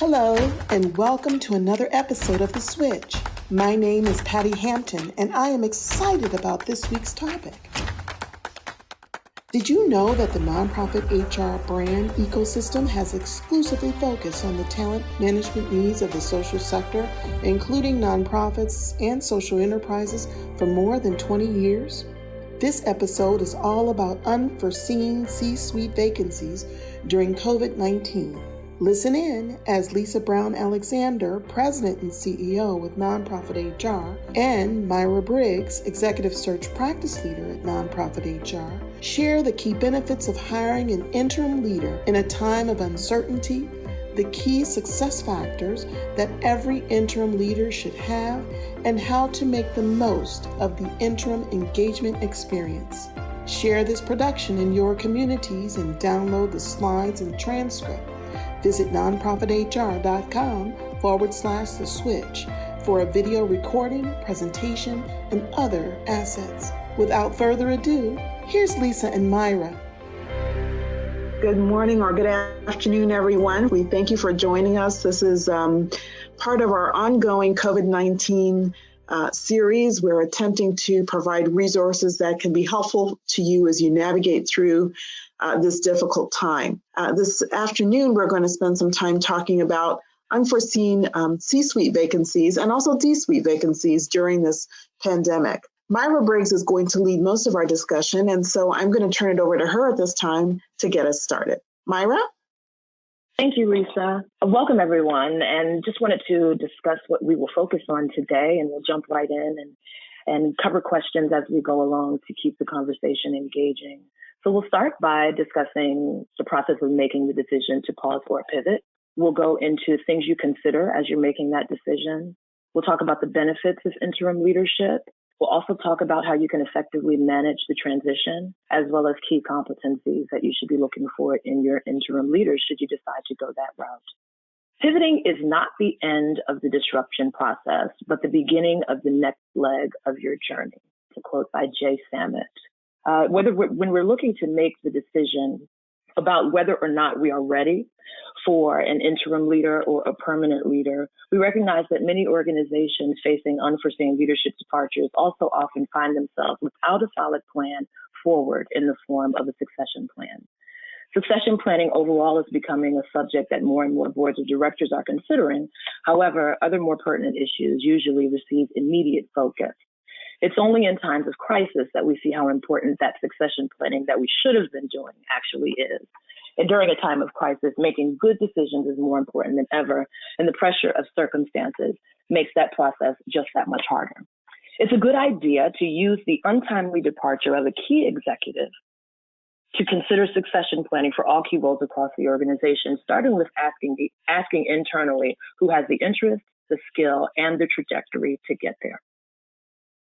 Hello, and welcome to another episode of The Switch. My name is Patty Hampton, and I am excited about this week's topic. Did you know that the nonprofit HR brand ecosystem has exclusively focused on the talent management needs of the social sector, including nonprofits and social enterprises, for more than 20 years? This episode is all about unforeseen C-suite vacancies during COVID-19. Listen in as Lisa Brown Alexander, President and CEO with Nonprofit HR, and Myra Briggs, Executive Search Practice Leader at Nonprofit HR, share the key benefits of hiring an interim leader in a time of uncertainty, the key success factors that every interim leader should have, and how to make the most of the interim engagement experience. Share this production in your communities and download the slides and transcript. Visit nonprofithr.com/The Switch for a video recording, presentation, and other assets. Without further ado, here's Lisa and Myra. Good morning or good afternoon, everyone. We thank you for joining us. This is part of our ongoing COVID-19 series. We're attempting to provide resources that can be helpful to you as you navigate through this difficult time. This afternoon, we're going to spend some time talking about unforeseen C-suite vacancies and also D-suite vacancies during this pandemic. Myra Briggs is going to lead most of our discussion, and so I'm going to turn it over to her at this time to get us started. Myra? Thank you, Lisa. Welcome, everyone, and just wanted to discuss what we will focus on today, and we'll jump right in and cover questions as we go along to keep the conversation engaging. So we'll start by discussing the process of making the decision to pause or pivot. We'll go into things you consider as you're making that decision. We'll talk about the benefits of interim leadership. We'll also talk about how you can effectively manage the transition, as well as key competencies that you should be looking for in your interim leaders should you decide to go that route. Pivoting is not the end of the disruption process, but the beginning of the next leg of your journey, to quote by Jay Sammet. When we're looking to make the decision about whether or not we are ready for an interim leader or a permanent leader, we recognize that many organizations facing unforeseen leadership departures also often find themselves without a solid plan forward in the form of a succession plan. Succession planning overall is becoming a subject that more and more boards of directors are considering. However, other more pertinent issues usually receive immediate focus. It's only in times of crisis that we see how important that succession planning that we should have been doing actually is. And during a time of crisis, making good decisions is more important than ever, and the pressure of circumstances makes that process just that much harder. It's a good idea to use the untimely departure of a key executive to consider succession planning for all key roles across the organization, starting with asking internally who has the interest, the skill, and the trajectory to get there.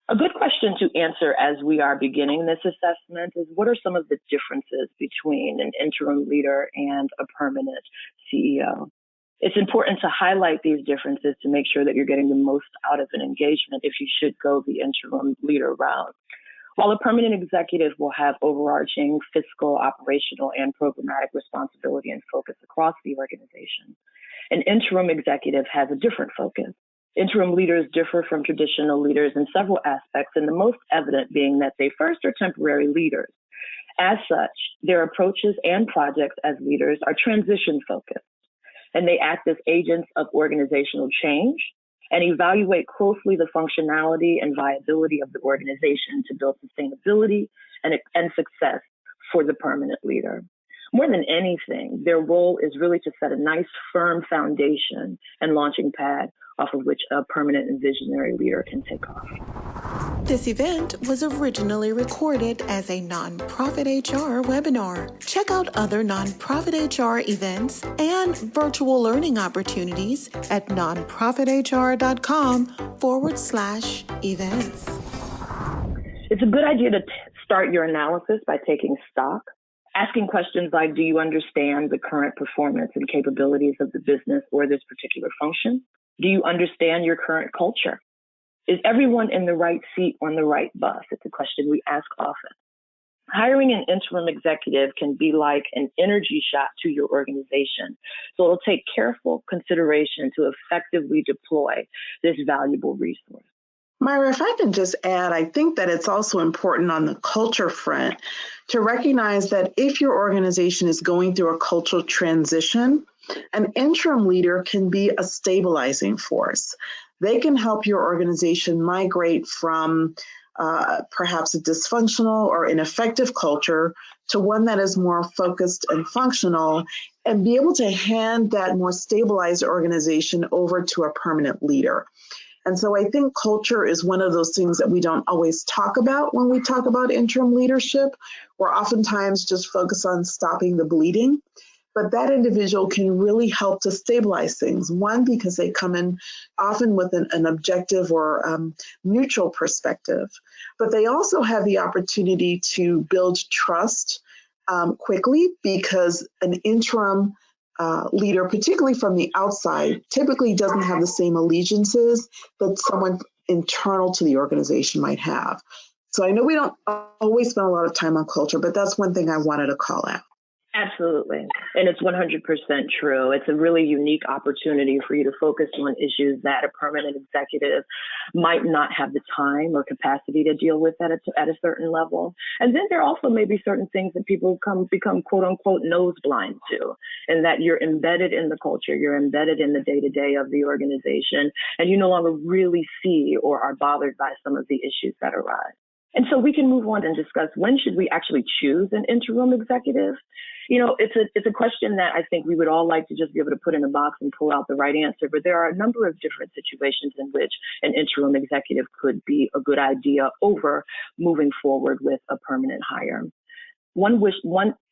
A good question to answer as we are beginning this assessment is, what are some of the differences between an interim leader and a permanent CEO? It's important to highlight these differences to make sure that you're getting the most out of an engagement if you should go the interim leader route. While a permanent executive will have overarching fiscal, operational, and programmatic responsibility and focus across the organization, an interim executive has a different focus. Interim leaders differ from traditional leaders in several aspects, and the most evident being that they first are temporary leaders. As such, their approaches and projects as leaders are transition-focused, and they act as agents of organizational change and evaluate closely the functionality and viability of the organization to build sustainability and success for the permanent leader. More than anything, their role is really to set a nice, firm foundation and launching pad off of which a permanent and visionary leader can take off. This event was originally recorded as a Nonprofit HR webinar. Check out other Nonprofit HR events and virtual learning opportunities at nonprofithr.com/events. It's a good idea to start your analysis by taking stock. Asking questions like, do you understand the current performance and capabilities of the business or this particular function? Do you understand your current culture? Is everyone in the right seat on the right bus? It's a question we ask often. Hiring an interim executive can be like an energy shot to your organization. So it'll take careful consideration to effectively deploy this valuable resource. Myra, if I can just add, I think that it's also important on the culture front to recognize that if your organization is going through a cultural transition, an interim leader can be a stabilizing force. They can help your organization migrate from perhaps a dysfunctional or ineffective culture to one that is more focused and functional, and be able to hand that more stabilized organization over to a permanent leader. And so I think culture is one of those things that we don't always talk about when we talk about interim leadership. We're oftentimes just focused on stopping the bleeding, but that individual can really help to stabilize things. One, because they come in often with an objective or neutral perspective, but they also have the opportunity to build trust quickly, because an interim leader, particularly from the outside, typically doesn't have the same allegiances that someone internal to the organization might have. So I know we don't always spend a lot of time on culture, but that's one thing I wanted to call out. Absolutely. And it's 100% true. It's a really unique opportunity for you to focus on issues that a permanent executive might not have the time or capacity to deal with at a certain level. And then there also may be certain things that people become quote unquote nose blind to, and that you're embedded in the culture, you're embedded in the day-to-day of the organization, and you no longer really see or are bothered by some of the issues that arise. And so we can move on and discuss, when should we actually choose an interim executive? You know, it's a question that I think we would all like to just be able to put in a box and pull out the right answer. But there are a number of different situations in which an interim executive could be a good idea over moving forward with a permanent hire. One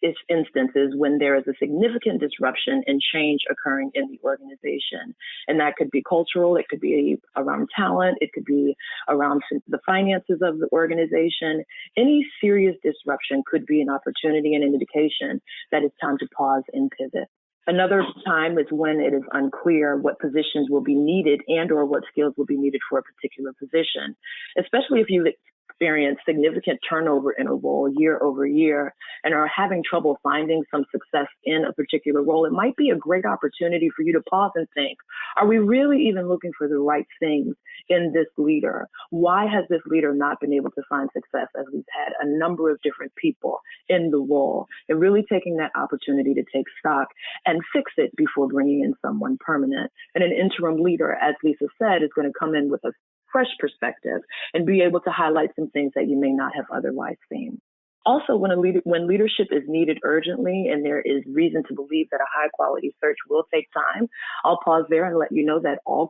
instance is when there is a significant disruption and change occurring in the organization. And that could be cultural, it could be around talent, it could be around the finances of the organization. Any serious disruption could be an opportunity and an indication that it's time to pause and pivot. Another time is when it is unclear what positions will be needed and or what skills will be needed for a particular position, especially if you've experienced significant turnover in a role year over year and are having trouble finding some success in a particular role. It might be a great opportunity for you to pause and think, are we really even looking for the right things in this leader? Why has this leader not been able to find success, as we've had a number of different people in the role? And really taking that opportunity to take stock and fix it before bringing in someone permanent. And an interim leader, as Lisa said, is going to come in with a fresh perspective and be able to highlight some things that you may not have otherwise seen. Also, when leadership is needed urgently and there is reason to believe that a high-quality search will take time, I'll pause there and let you know that all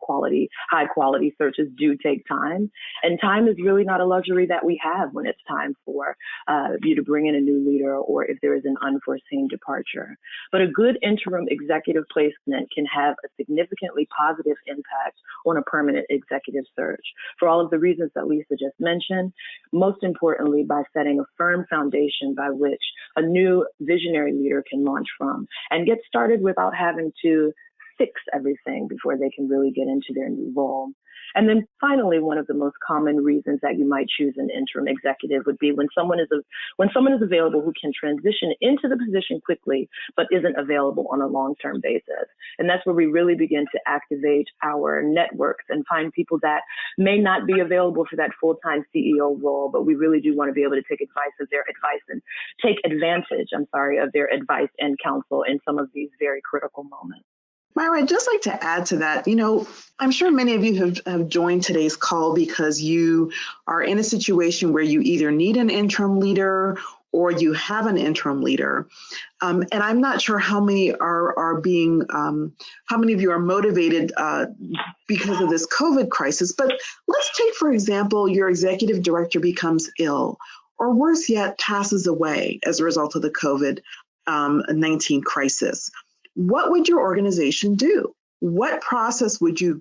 high-quality searches do take time. And time is really not a luxury that we have when it's time for you to bring in a new leader or if there is an unforeseen departure. But a good interim executive placement can have a significantly positive impact on a permanent executive search for all of the reasons that Lisa just mentioned, most importantly by setting a firm foundation by which a new visionary leader can launch from and get started without having to fix everything before they can really get into their new role. And then finally, one of the most common reasons that you might choose an interim executive would be when someone is available who can transition into the position quickly, but isn't available on a long-term basis. And that's where we really begin to activate our networks and find people that may not be available for that full-time CEO role, but we really do want to be able to take advantage of their advice and counsel in some of these very critical moments. Myra, I'd just like to add to that. You know, I'm sure many of you have joined today's call because you are in a situation where you either need an interim leader or you have an interim leader. And I'm not sure how many how many of you are motivated because of this COVID crisis. But let's take, for example, your executive director becomes ill, or worse yet, passes away as a result of the COVID-19 crisis. What would your organization do? what process would you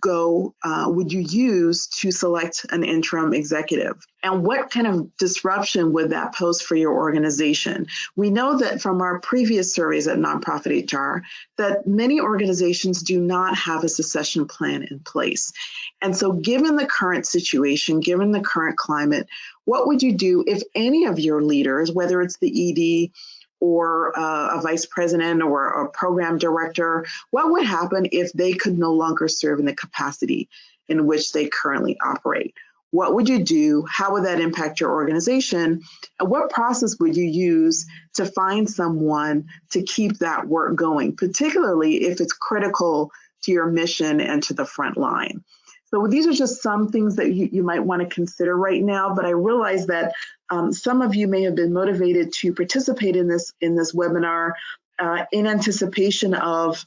use to select an interim executive? And what kind of disruption would that pose for your organization? We know that from our previous surveys at Nonprofit HR that many organizations do not have a succession plan in place. And so given the current situation, given the current climate, what would you do if any of your leaders, whether it's the ED or a vice president or a program director, what would happen if they could no longer serve in the capacity in which they currently operate? What would you do? How would that impact your organization? And what process would you use to find someone to keep that work going, particularly if it's critical to your mission and to the front line? So these are just some things that you might want to consider right now, but I realize that some of you may have been motivated to participate in this webinar in anticipation of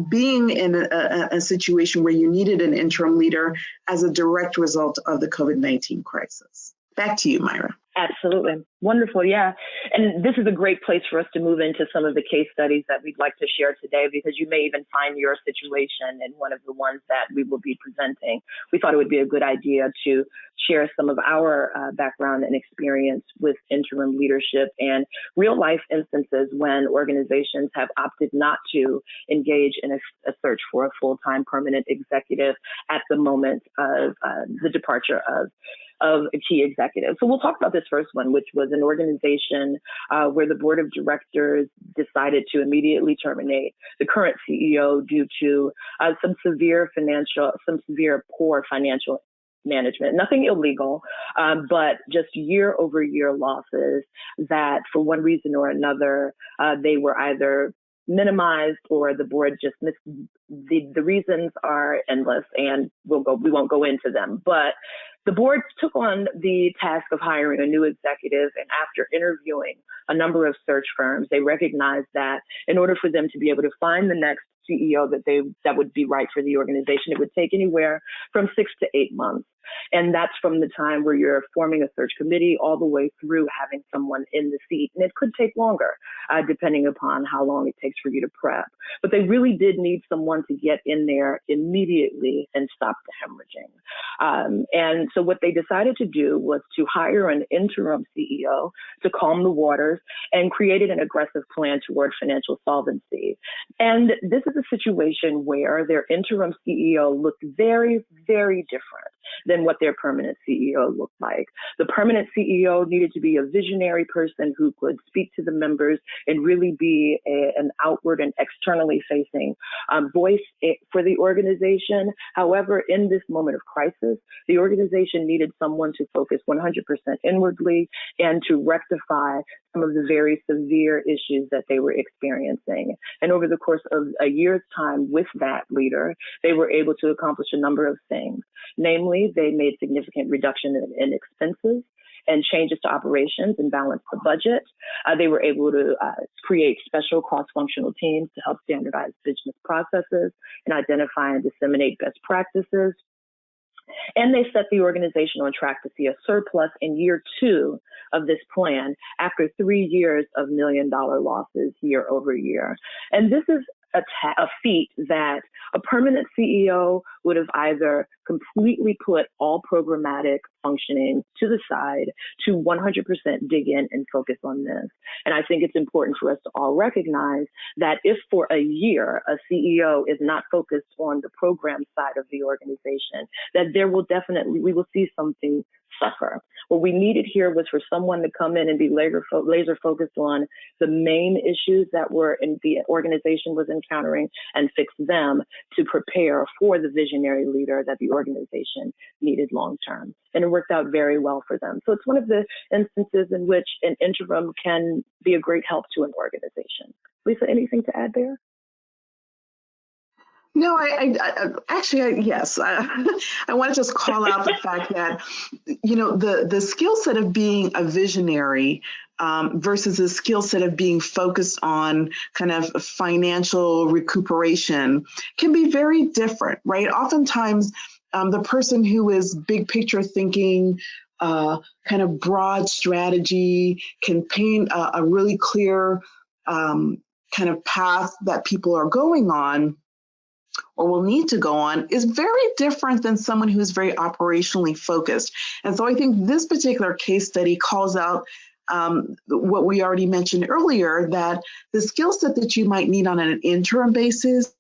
being in a situation where you needed an interim leader as a direct result of the COVID-19 crisis. Back to you, Myra. Absolutely. Wonderful. Yeah. And this is a great place for us to move into some of the case studies that we'd like to share today, because you may even find your situation in one of the ones that we will be presenting. We thought it would be a good idea to share some of our background and experience with interim leadership and real life instances when organizations have opted not to engage in a search for a full-time permanent executive at the moment of the departure of a key executive. So we'll talk about this first one, which was an organization where the board of directors decided to immediately terminate the current CEO due to some severe poor financial management. Nothing illegal, but just year-over-year losses that for one reason or another, they were either minimized or the board just missed. The reasons are endless and we won't go into them, but the board took on the task of hiring a new executive, and after interviewing a number of search firms, they recognized that in order for them to be able to find the next CEO that would be right for the organization, it would take anywhere from 6 to 8 months. And that's from the time where you're forming a search committee all the way through having someone in the seat. And it could take longer, depending upon how long it takes for you to prep. But they really did need someone to get in there immediately and stop the hemorrhaging. And so what they decided to do was to hire an interim CEO to calm the waters and created an aggressive plan toward financial solvency. And this is a situation where their interim CEO looked very, very different than what their permanent CEO looked like. The permanent CEO needed to be a visionary person who could speak to the members and really be an outward and externally facing voice for the organization. However, in this moment of crisis, the organization needed someone to focus 100% inwardly and to rectify some of the very severe issues that they were experiencing. And over the course of a year's time with that leader, they were able to accomplish a number of things. Namely, they made significant reduction in expenses and changes to operations and balance the budget. They were able to create special cross-functional teams to help standardize business processes and identify and disseminate best practices. And they set the organization on track to see a surplus in year 2 of this plan after 3 years of million-dollar losses year over year. And this is a feat that a permanent CEO would have either completely put all programmatic functioning to the side to 100% dig in and focus on this. And I think it's important for us to all recognize that if for a year a CEO is not focused on the program side of the organization, that we will see something suffer. What we needed here was for someone to come in and be laser focused on the main issues that were in the organization was encountering and fix them to prepare for the visionary leader that the organization needed long term. And it worked out very well for them. So it's one of the instances in which an interim can be a great help to an organization. Lisa, anything to add there? No, yes. I want to just call out the fact that, the skill set of being a visionary versus the skill set of being focused on kind of financial recuperation can be very different, right? Oftentimes, the person who is big picture thinking, kind of broad strategy, can paint a really clear kind of path that people are going on, or will need to go on is very different than someone who's very operationally focused. And so I think this particular case study calls out what we already mentioned earlier, that the skill set that you might need on an interim basis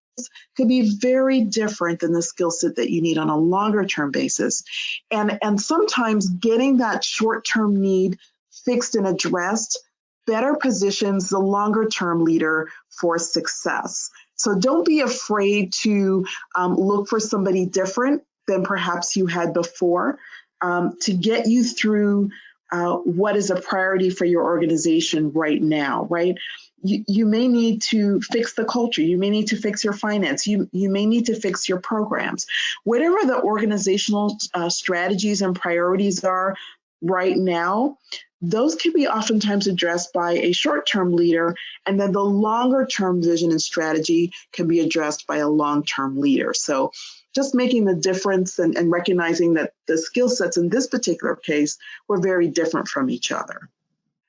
could be very different than the skill set that you need on a longer term basis. And sometimes getting that short term need fixed and addressed better positions the longer term leader for success. So don't be afraid to look for somebody different than perhaps you had before to get you through what is a priority for your organization right now, right? You may need to fix the culture. You may need to fix your finance. You may need to fix your programs. Whatever the organizational strategies and priorities are right now, those can be oftentimes addressed by a short-term leader, and then the longer-term vision and strategy can be addressed by a long-term leader. So just making the difference and recognizing that the skill sets in this particular case were very different from each other.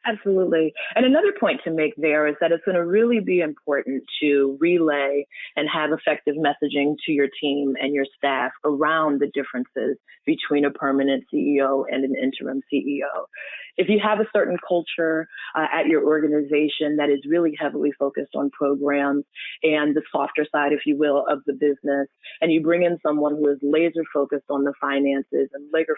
Absolutely. And another point to make there is that it's going to really be important to relay and have effective messaging to your team and your staff around the differences between a permanent CEO and an interim CEO. If you have a certain culture at your organization that is really heavily focused on programs and the softer side, if you will, of the business, and you bring in someone who is laser focused on the finances and laser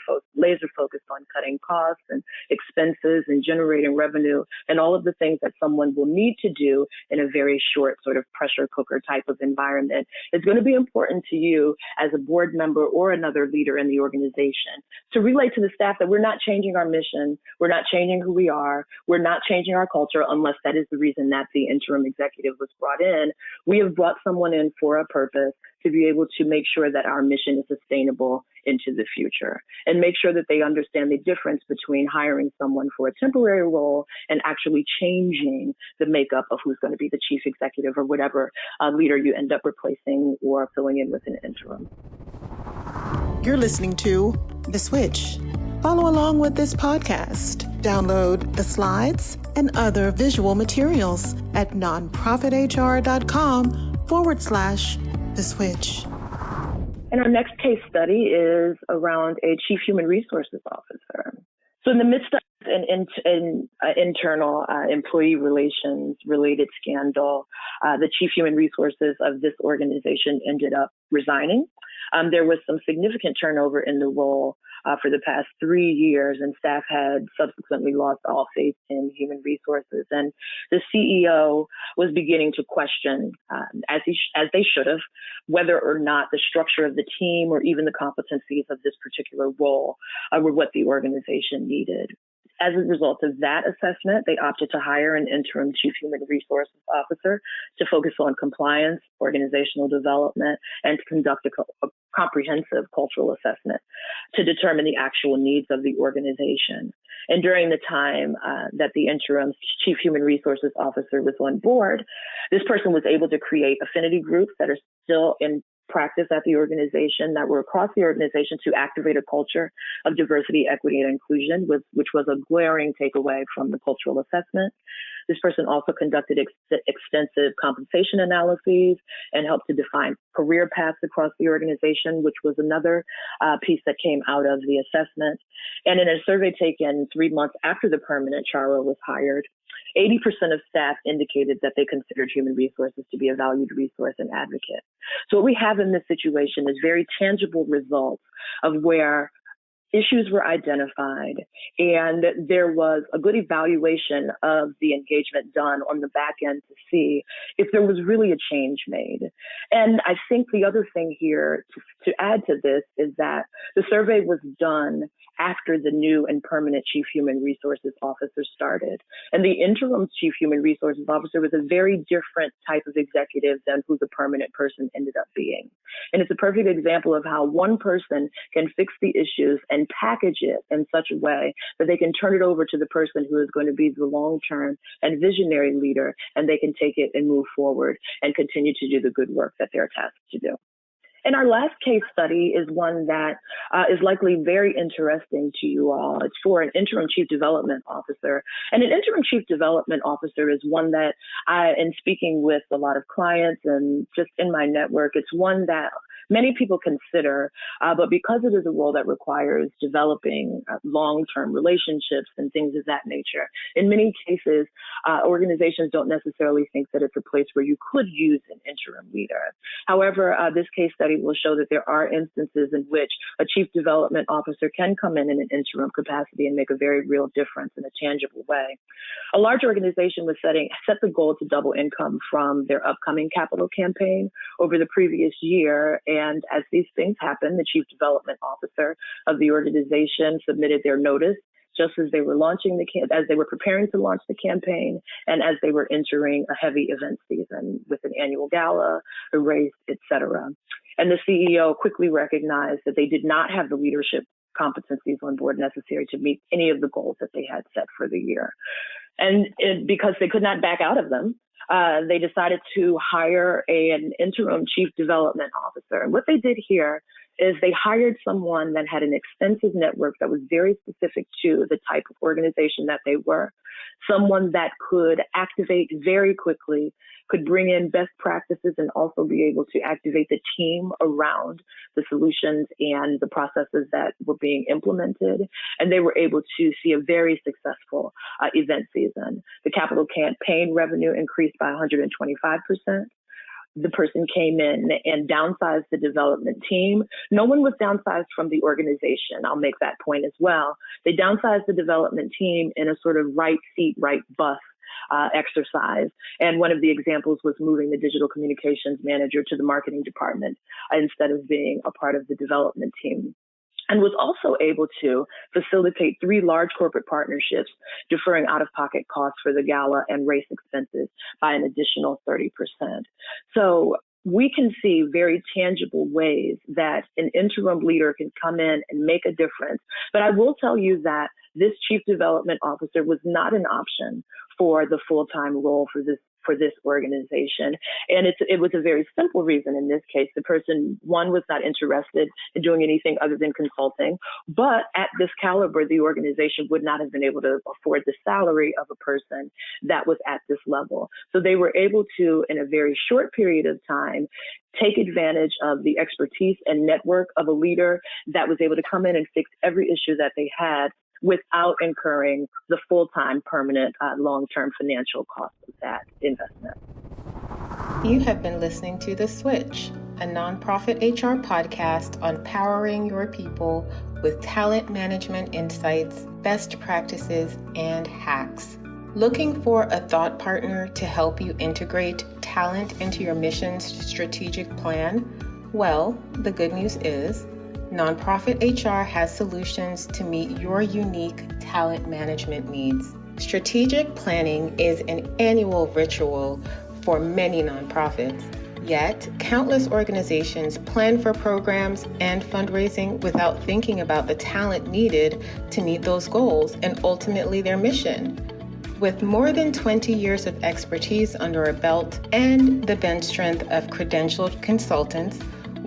focused on cutting costs and expenses and generating revenue and all of the things that someone will need to do in a very short sort of pressure cooker type of environment, it's going to be important to you as a board member or another leader in the organization to relay to the staff that we're not changing our mission. We're not changing who we are. We're not changing our culture unless that is the reason that the interim executive was brought in. We have brought someone in for a purpose to be able to make sure that our mission is sustainable into the future and make sure that they understand the difference between hiring someone for a temporary role and actually changing the makeup of who's going to be the chief executive or whatever leader you end up replacing or filling in with an interim. You're listening to The Switch. Follow along with this podcast. Download the slides and other visual materials at nonprofithr.com/The Switch. And our next case study is around a chief human resources officer. So in the midst of an internal employee relations related scandal, the chief human resources of this organization ended up resigning. There was some significant turnover in the role for the past 3 years, and staff had subsequently lost all faith in human resources. And the CEO was beginning to question, as they should have, whether or not the structure of the team or even the competencies of this particular role were what the organization needed. As a result of that assessment, they opted to hire an interim chief human resources officer to focus on compliance, organizational development, and to conduct a comprehensive cultural assessment to determine the actual needs of the organization. And during the time that the interim chief human resources officer was on board, this person was able to create affinity groups that are still in practice at the organization, that were across the organization, to activate a culture of diversity, equity, and inclusion, which was a glaring takeaway from the cultural assessment. This person also conducted extensive compensation analyses and helped to define career paths across the organization, which was another piece that came out of the assessment. And in a survey taken 3 months after the permanent CHRO was hired, 80% of staff indicated that they considered human resources to be a valued resource and advocate. So what we have in this situation is very tangible results of where issues were identified, and there was a good evaluation of the engagement done on the back end to see if there was really a change made. And I think the other thing here to add to this is that the survey was done after the new and permanent chief human resources officer started. And the interim chief human resources officer was a very different type of executive than who the permanent person ended up being. And it's a perfect example of how one person can fix the issues and package it in such a way that they can turn it over to the person who is going to be the long-term and visionary leader, and they can take it and move forward and continue to do the good work that they're tasked to do. And our last case study is one that is likely very interesting to you all. It's for an interim chief development officer. And an interim chief development officer is one that in speaking with a lot of clients and just in my network, it's one that many people consider, but because it is a role that requires developing long-term relationships and things of that nature, in many cases, organizations don't necessarily think that it's a place where you could use an interim leader. However, this case study will show that there are instances in which a chief development officer can come in an interim capacity and make a very real difference in a tangible way. A large organization was set the goal to double income from their upcoming capital campaign over the previous year. And as these things happen, the chief development officer of the organization submitted their notice just as they were as they were preparing to launch the campaign, and as they were entering a heavy event season with an annual gala, a race, etc. And the CEO quickly recognized that they did not have the leadership competencies on board necessary to meet any of the goals that they had set for the year. And because they could not back out of them, they decided to hire an interim chief development officer. And what they did here is they hired someone that had an extensive network that was very specific to the type of organization that they were, someone that could activate very quickly, could bring in best practices, and also be able to activate the team around the solutions and the processes that were being implemented. And they were able to see a very successful event season. The capital campaign revenue increased by 125%. The person came in and downsized the development team. No one was downsized from the organization. I'll make that point as well. They downsized the development team in a sort of right seat, right bus exercise. And one of the examples was moving the digital communications manager to the marketing department instead of being a part of the development team. And was also able to facilitate 3 large corporate partnerships, deferring out-of-pocket costs for the gala and race expenses by an additional 30%. So we can see very tangible ways that an interim leader can come in and make a difference. But I will tell you that this chief development officer was not an option for the full-time role for this organization. And it was a very simple reason in this case. The person, one, was not interested in doing anything other than consulting, but at this caliber, the organization would not have been able to afford the salary of a person that was at this level. So they were able to, in a very short period of time, take advantage of the expertise and network of a leader that was able to come in and fix every issue that they had without incurring the full-time, permanent, long-term financial cost of that investment. You have been listening to The Switch, a nonprofit HR podcast on powering your people with talent management insights, best practices, and hacks. Looking for a thought partner to help you integrate talent into your mission's strategic plan? Well, the good news is Nonprofit HR has solutions to meet your unique talent management needs. Strategic planning is an annual ritual for many nonprofits. Yet, countless organizations plan for programs and fundraising without thinking about the talent needed to meet those goals and ultimately their mission. With more than 20 years of expertise under our belt and the bench strength of credentialed consultants,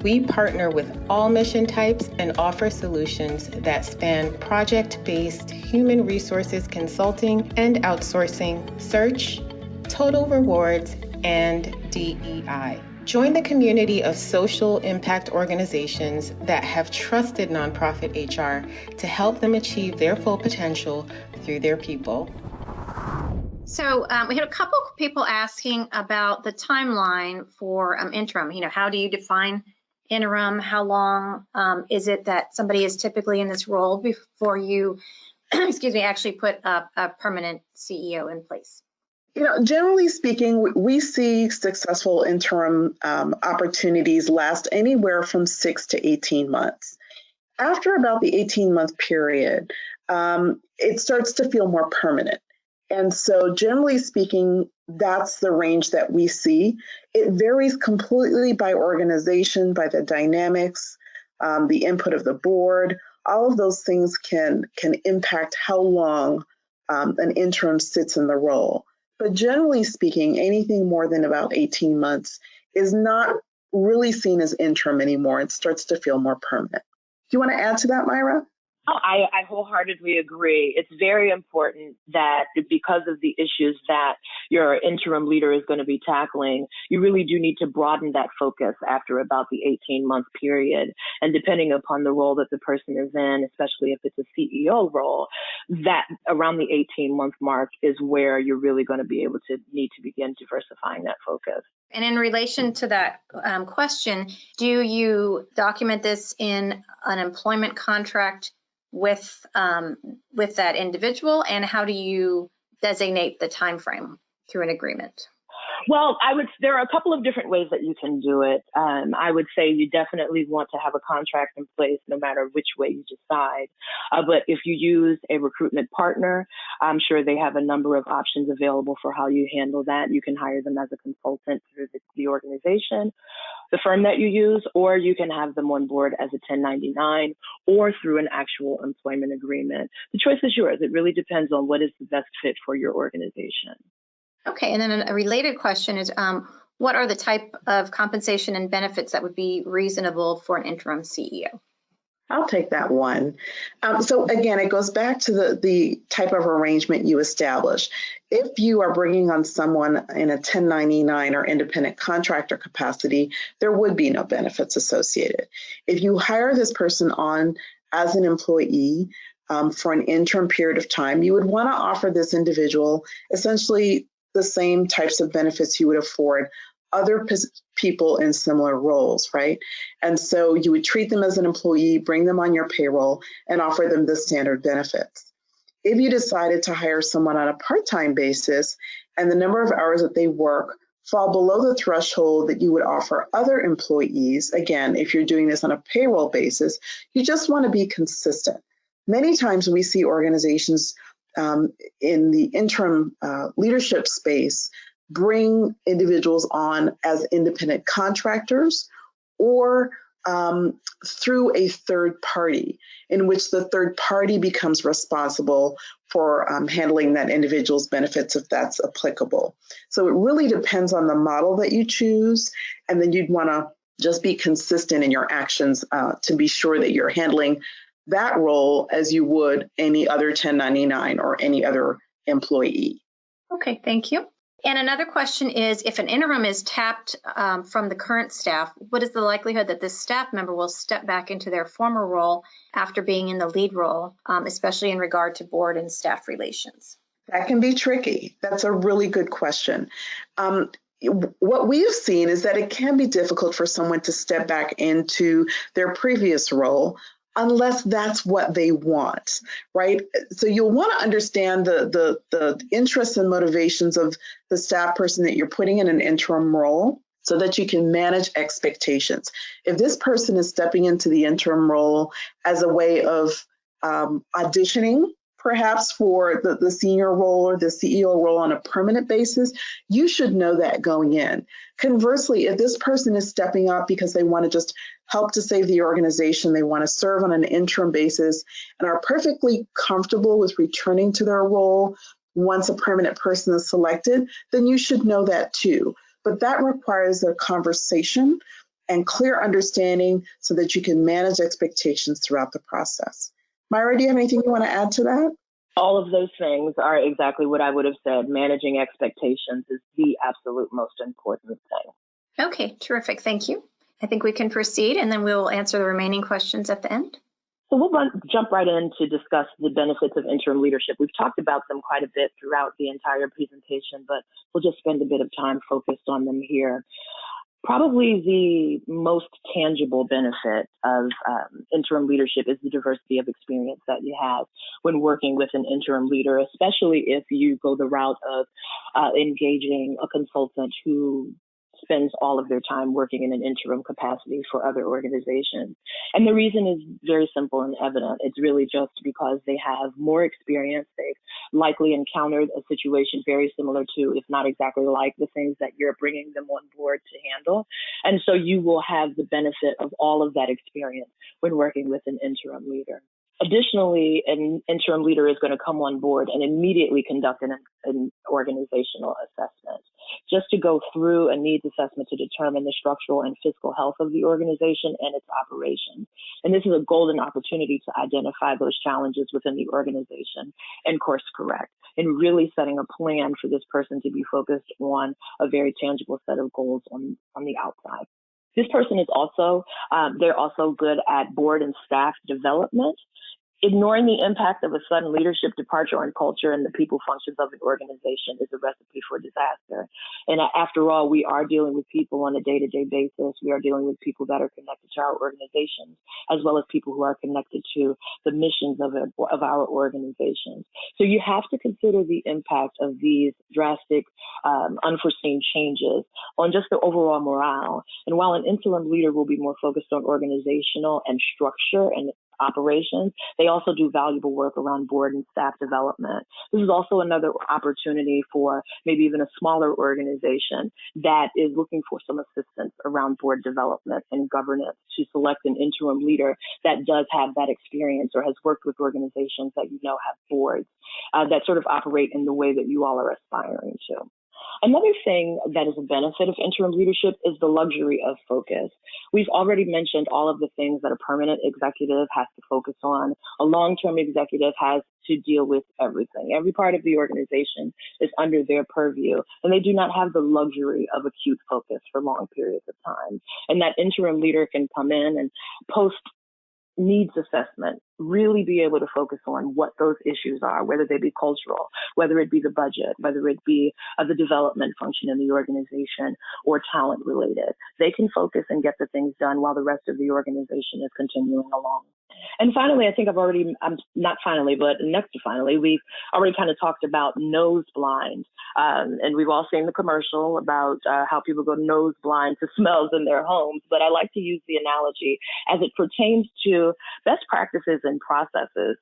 we partner with all mission types and offer solutions that span project-based human resources consulting and outsourcing, search, total rewards, and DEI. Join the community of social impact organizations that have trusted nonprofit HR to help them achieve their full potential through their people. So we had a couple of people asking about the timeline for interim. How do you define interim? How long is it that somebody is typically in this role before you, actually put a permanent CEO in place? Generally speaking, we see successful interim opportunities last anywhere from 6 to 18 months. After about the 18-month period, it starts to feel more permanent. And so generally speaking, that's the range that we see. It varies completely by organization, by the dynamics, the input of the board. All of those things can impact how long an interim sits in the role. But generally speaking, anything more than about 18 months is not really seen as interim anymore. It starts to feel more permanent. Do you want to add to that, Myra? Oh, I wholeheartedly agree. It's very important that because of the issues that your interim leader is going to be tackling, you really do need to broaden that focus after about the 18-month period. And depending upon the role that the person is in, especially if it's a CEO role, that around the 18-month mark is where you're really going to be able to need to begin diversifying that focus. And in relation to that question, do you document this in an employment contract with that individual, and how do you designate the time frame through an agreement? Well, there are a couple of different ways that you can do it. I would say you definitely want to have a contract in place no matter which way you decide. But if you use a recruitment partner, I'm sure they have a number of options available for how you handle that. You can hire them as a consultant through the organization, the firm that you use, or you can have them on board as a 1099 or through an actual employment agreement. The choice is yours. It really depends on what is the best fit for your organization. Okay, and then a related question is, what are the type of compensation and benefits that would be reasonable for an interim CEO? I'll take that one. So again, it goes back to the type of arrangement you establish. If you are bringing on someone in a 1099 or independent contractor capacity, there would be no benefits associated. If you hire this person on as an employee for an interim period of time, you would want to offer this individual essentially the same types of benefits you would afford other people in similar roles, right? And so you would treat them as an employee, bring them on your payroll, and offer them the standard benefits. If you decided to hire someone on a part-time basis and the number of hours that they work fall below the threshold that you would offer other employees, again, if you're doing this on a payroll basis, you just want to be consistent. Many times we see organizations in the interim leadership space bring individuals on as independent contractors or through a third party, in which the third party becomes responsible for handling that individual's benefits if that's applicable. So it really depends on the model that you choose, and then you'd want to just be consistent in your actions to be sure that you're handling that role as you would any other 1099 or any other employee. Okay, thank you. And another question is, if an interim is tapped from the current staff, what is the likelihood that this staff member will step back into their former role after being in the lead role, especially in regard to board and staff relations? That can be tricky. That's a really good question. What we have seen is that it can be difficult for someone to step back into their previous role unless that's what they want, right? So you'll want to understand the interests and motivations of the staff person that you're putting in an interim role so that you can manage expectations. If this person is stepping into the interim role as a way of auditioning, perhaps for the senior role or the CEO role on a permanent basis, you should know that going in. Conversely, if this person is stepping up because they want to just help to save the organization, they want to serve on an interim basis, and are perfectly comfortable with returning to their role once a permanent person is selected, then you should know that too. But that requires a conversation and clear understanding so that you can manage expectations throughout the process. Myra, do you have anything you want to add to that? All of those things are exactly what I would have said. Managing expectations is the absolute most important thing. Okay, terrific. Thank you. I think we can proceed, and then we'll answer the remaining questions at the end. So we'll jump right in to discuss the benefits of interim leadership. We've talked about them quite a bit throughout the entire presentation, but we'll just spend a bit of time focused on them here. Probably the most tangible benefit of interim leadership is the diversity of experience that you have when working with an interim leader, especially if you go the route of engaging a consultant who spends all of their time working in an interim capacity for other organizations. And the reason is very simple and evident. It's really just because they have more experience. They've likely encountered a situation very similar to, if not exactly like, the things that you're bringing them on board to handle. And so you will have the benefit of all of that experience when working with an interim leader. Additionally, an interim leader is going to come on board and immediately conduct an organizational assessment, just to go through a needs assessment to determine the structural and fiscal health of the organization and its operations. And this is a golden opportunity to identify those challenges within the organization and course correct, and really setting a plan for this person to be focused on a very tangible set of goals on the outside. This person is also, they're also good at board and staff development. Ignoring the impact of a sudden leadership departure on culture and the people functions of an organization is a recipe for disaster. And after all, we are dealing with people on a day-to-day basis. We are dealing with people that are connected to our organizations, as well as people who are connected to the missions of our organizations. So you have to consider the impact of these drastic, unforeseen changes on just the overall morale. And while an interim leader will be more focused on organizational and structure and operations, they also do valuable work around board and staff development. This is also another opportunity for maybe even a smaller organization that is looking for some assistance around board development and governance to select an interim leader that does have that experience or has worked with organizations that have boards that sort of operate in the way that you all are aspiring to. Another thing that is a benefit of interim leadership is the luxury of focus. We've already mentioned all of the things that a permanent executive has to focus on. A long-term executive has to deal with everything. Every part of the organization is under their purview, and they do not have the luxury of acute focus for long periods of time. And that interim leader can come in and post needs assessment, really be able to focus on what those issues are, whether they be cultural, whether it be the budget, whether it be the development function in the organization or talent related. They can focus and get the things done while the rest of the organization is continuing along. And finally, I think we've already kind of talked about nose blind. And we've all seen the commercial about how people go nose blind to smells in their homes. But I like to use the analogy as it pertains to best practices and processes.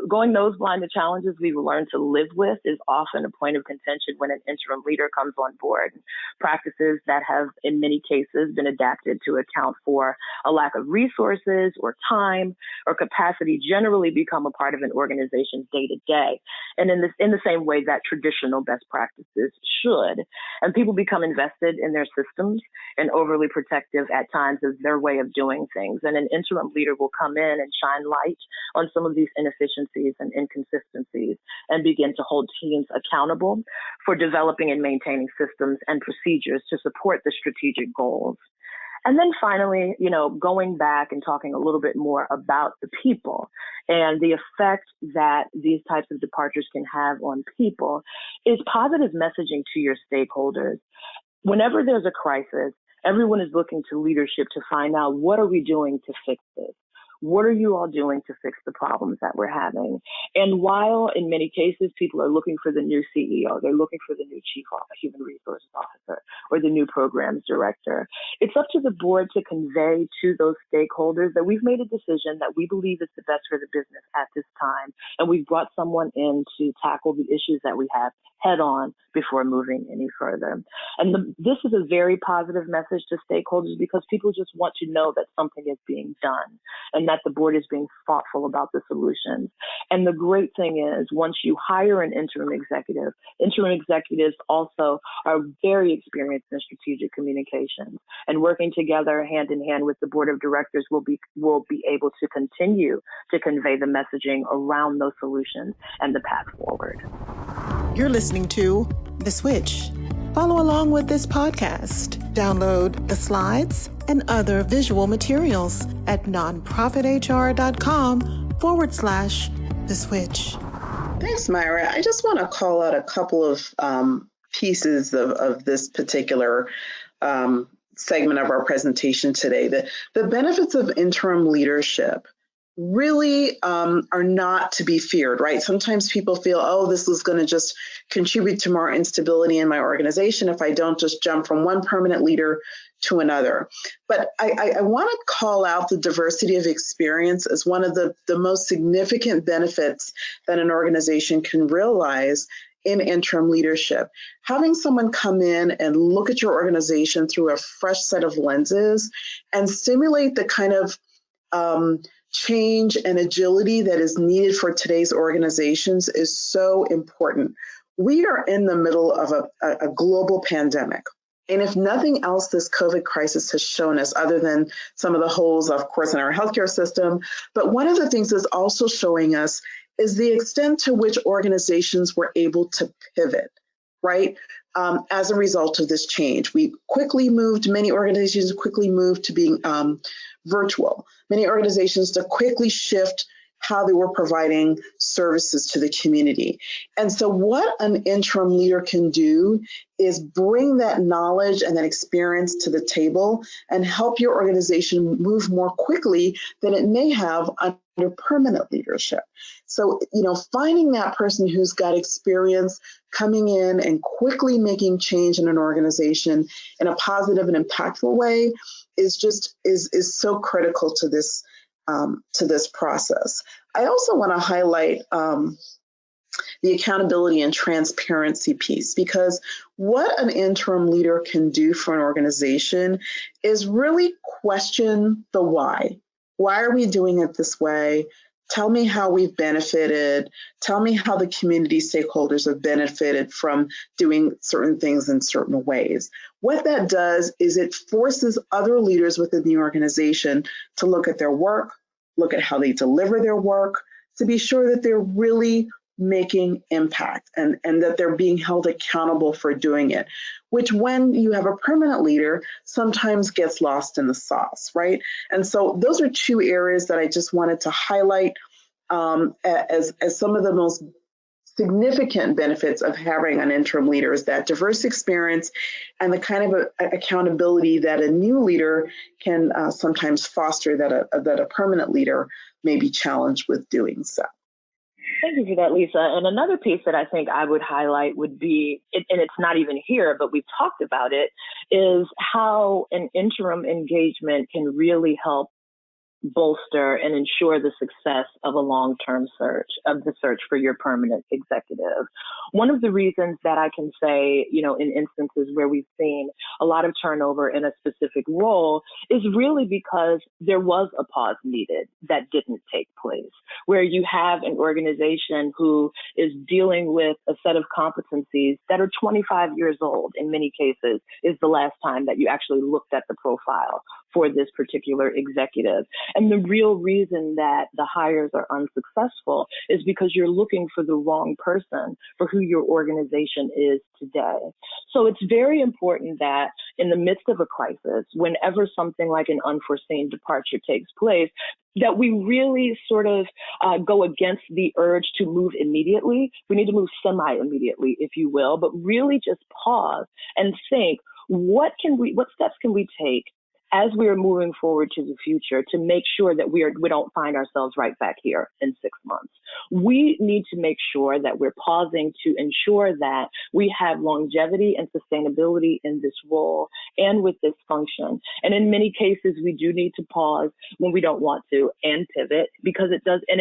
Going nose blind to challenges we've learned to live with is often a point of contention when an interim leader comes on board. Practices that have, in many cases, been adapted to account for a lack of resources or time or capacity generally become a part of an organization's day-to-day. And in the same way that traditional best practices should. And people become invested in their systems and overly protective at times of their way of doing things. And an interim leader will come in and shine light on some of these inefficiencies and inconsistencies and begin to hold teams accountable for developing and maintaining systems and procedures to support the strategic goals. And then finally, going back and talking a little bit more about the people and the effect that these types of departures can have on people is positive messaging to your stakeholders. Whenever there's a crisis, everyone is looking to leadership to find out, what are we doing to fix this? What are you all doing to fix the problems that we're having? And while in many cases people are looking for the new CEO, they're looking for the new chief human resources officer or the new programs director, it's up to the board to convey to those stakeholders that we've made a decision that we believe is the best for the business at this time. And we've brought someone in to tackle the issues that we have head on before moving any further. And this is a very positive message to stakeholders because people just want to know that something is being done and that the board is being thoughtful about the solutions. And the great thing is, once you hire an interim executives also are very experienced in strategic communications, and working together hand in hand with the board of directors will be able to continue to convey the messaging around those solutions and the path forward. You're listening to The Switch. Follow along with this podcast. Download the slides and other visual materials at nonprofithr.com/The Switch. Thanks, Myra. I just want to call out a couple of pieces of this particular segment of our presentation today. The benefits of interim leadership really are not to be feared, right? Sometimes people feel, this is going to just contribute to more instability in my organization if I don't just jump from one permanent leader to another. But I want to call out the diversity of experience as one of the most significant benefits that an organization can realize in interim leadership. Having someone come in and look at your organization through a fresh set of lenses and stimulate the kind of change and agility that is needed for today's organizations is so important. We are in the middle of a global pandemic. And if nothing else, this COVID crisis has shown us, other than some of the holes, of course, in our healthcare system, but one of the things it's also showing us is the extent to which organizations were able to pivot, right? As a result of this change. Many organizations quickly moved to being virtual. Many organizations to quickly shift how they were providing services to the community. And so what an interim leader can do is bring that knowledge and that experience to the table and help your organization move more quickly than it may have under permanent leadership. So, finding that person who's got experience coming in and quickly making change in an organization in a positive and impactful way is so critical to this process. I also want to highlight the accountability and transparency piece, because what an interim leader can do for an organization is really question the why. Why are we doing it this way? Tell me how we've benefited. Tell me how the community stakeholders have benefited from doing certain things in certain ways. What that does is it forces other leaders within the organization to look at their work, look at how they deliver their work, to be sure that they're really making impact and that they're being held accountable for doing it, which when you have a permanent leader sometimes gets lost in the sauce, right? And so those are two areas that I just wanted to highlight as some of the most significant benefits of having an interim leader, is that diverse experience and the kind of accountability that a new leader can sometimes foster that a permanent leader may be challenged with doing so. Thank you for that, Lisa. And another piece that I think I would highlight would be, and it's not even here, but we've talked about it, is how an interim engagement can really help bolster and ensure the success of a long-term search for your permanent executive. One of the reasons that I can say, in instances where we've seen a lot of turnover in a specific role is really because there was a pause needed that didn't take place, where you have an organization who is dealing with a set of competencies that are 25 years old in many cases is the last time that you actually looked at the profile for this particular executive. And the real reason that the hires are unsuccessful is because you're looking for the wrong person for who your organization is today. So it's very important that in the midst of a crisis, whenever something like an unforeseen departure takes place, that we really sort of go against the urge to move immediately. We need to move semi-immediately, if you will, but really just pause and think, what steps can we take as we are moving forward to the future to make sure that we don't find ourselves right back here in 6 months. We need to make sure that we're pausing to ensure that we have longevity and sustainability in this role and with this function. And in many cases, we do need to pause when we don't want to and pivot, because it does end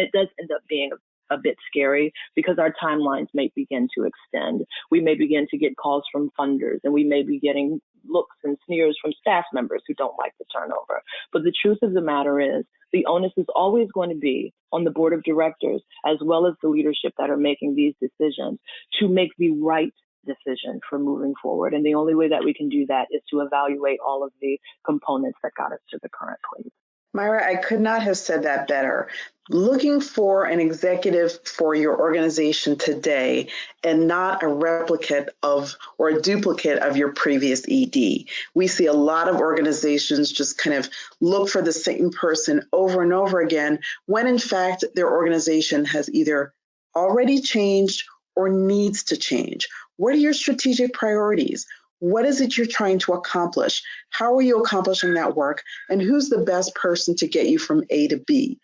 up being a bit scary, because our timelines may begin to extend. We may begin to get calls from funders, and we may be getting looks and sneers from staff members who don't like the turnover. But the truth of the matter is, the onus is always going to be on the board of directors, as well as the leadership that are making these decisions, to make the right decision for moving forward. And the only way that we can do that is to evaluate all of the components that got us to the current place. Myra, I could not have said that better. Looking for an executive for your organization today and not a replicate of or a duplicate of your previous ED. We see a lot of organizations just kind of look for the same person over and over again, when in fact their organization has either already changed or needs to change. What are your strategic priorities? What is it you're trying to accomplish? How are you accomplishing that work? And who's the best person to get you from A to B?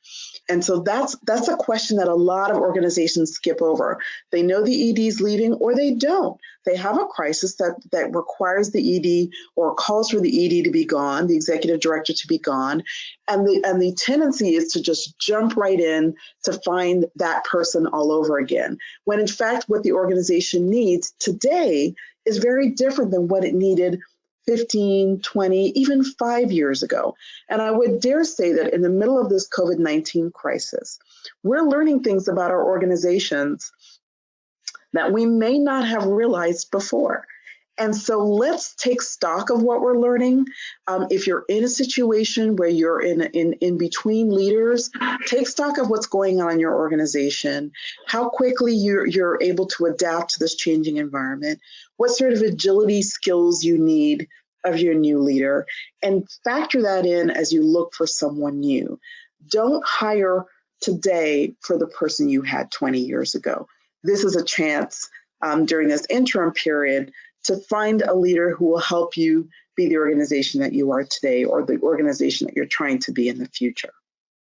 And so that's a question that a lot of organizations skip over. They know the ED is leaving, or they don't. They have a crisis that requires the ED or calls for the ED to be gone, the executive director to be gone. And the tendency is to just jump right in to find that person all over again, when in fact what the organization needs today is very different than what it needed 15, 20, even 5 years ago. And I would dare say that in the middle of this COVID-19 crisis, we're learning things about our organizations that we may not have realized before. And so let's take stock of what we're learning. If you're in a situation where you're in between leaders, take stock of what's going on in your organization, how quickly you're able to adapt to this changing environment, what sort of agility skills you need of your new leader, and factor that in as you look for someone new. Don't hire today for the person you had 20 years ago. This is a chance during this interim period to find a leader who will help you be the organization that you are today or the organization that you're trying to be in the future.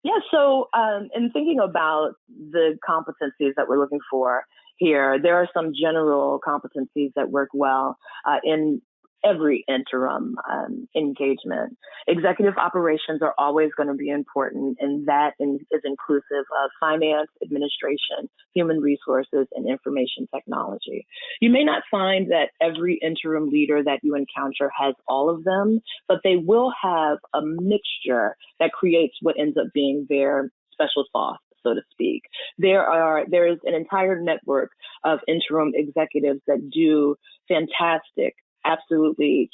Yeah, so in thinking about the competencies that we're looking for here, there are some general competencies that work well in every interim engagement. Executive operations are always going to be important, and that is inclusive of finance, administration, human resources, and information technology. You may not find that every interim leader that you encounter has all of them, but they will have a mixture that creates what ends up being their special sauce, so to speak. There is an entire network of interim executives that do fantastic, absolutely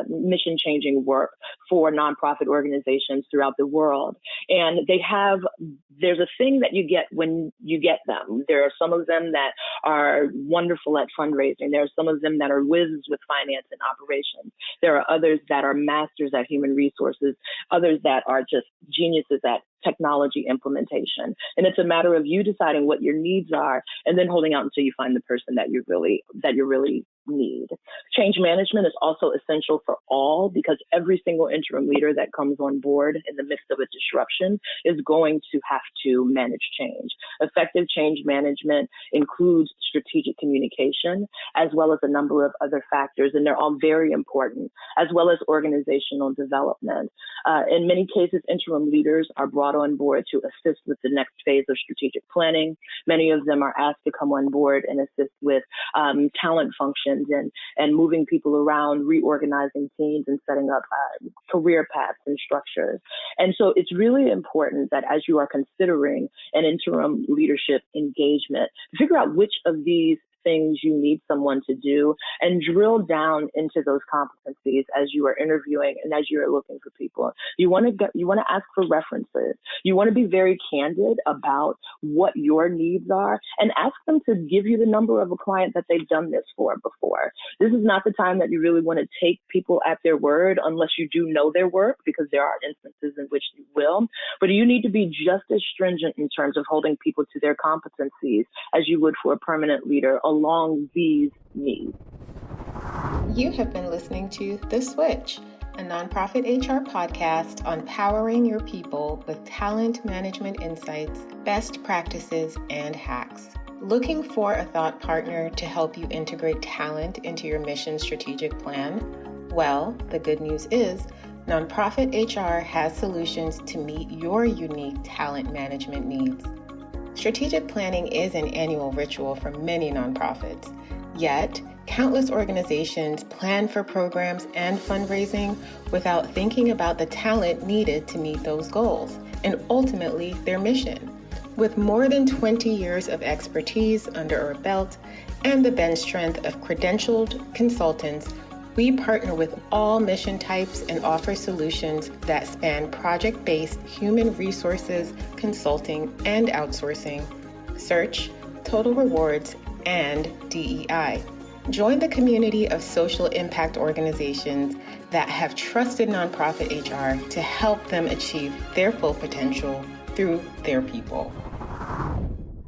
mission-changing work for nonprofit organizations throughout the world. And there's a thing that you get when you get them. There are some of them that are wonderful at fundraising. There are some of them that are whizzes with finance and operations. There are others that are masters at human resources, others that are just geniuses at technology implementation. And it's a matter of you deciding what your needs are and then holding out until you find the person that you really need. Change management is also essential for all, because every single interim leader that comes on board in the midst of a disruption is going to have to manage change. Effective change management includes strategic communication, as well as a number of other factors, and they're all very important, as well as organizational development. In many cases, interim leaders are brought on board to assist with the next phase of strategic planning. Many of them are asked to come on board and assist with talent functions and moving people around, reorganizing teams, and setting up career paths and structures. And so it's really important that as you are considering an interim leadership engagement, figure out which of these things you need someone to do and drill down into those competencies as you are interviewing and as you are looking for people. You want to ask for references. You want to be very candid about what your needs are and ask them to give you the number of a client that they've done this for before. This is not the time that you really want to take people at their word unless you do know their work, because there are instances in which you will. But you need to be just as stringent in terms of holding people to their competencies as you would for a permanent leader along these needs. You have been listening to The Switch, a nonprofit HR podcast on powering your people with talent management insights, best practices, and hacks. Looking for a thought partner to help you integrate talent into your mission strategic plan? Well, the good news is Nonprofit HR has solutions to meet your unique talent management needs. Strategic planning is an annual ritual for many nonprofits. Yet, countless organizations plan for programs and fundraising without thinking about the talent needed to meet those goals and ultimately their mission. With more than 20 years of expertise under our belt and the bench strength of credentialed consultants, we partner with all mission types and offer solutions that span project-based human resources, consulting, and outsourcing, search, total rewards, and DEI. Join the community of social impact organizations that have trusted nonprofit HR to help them achieve their full potential through their people.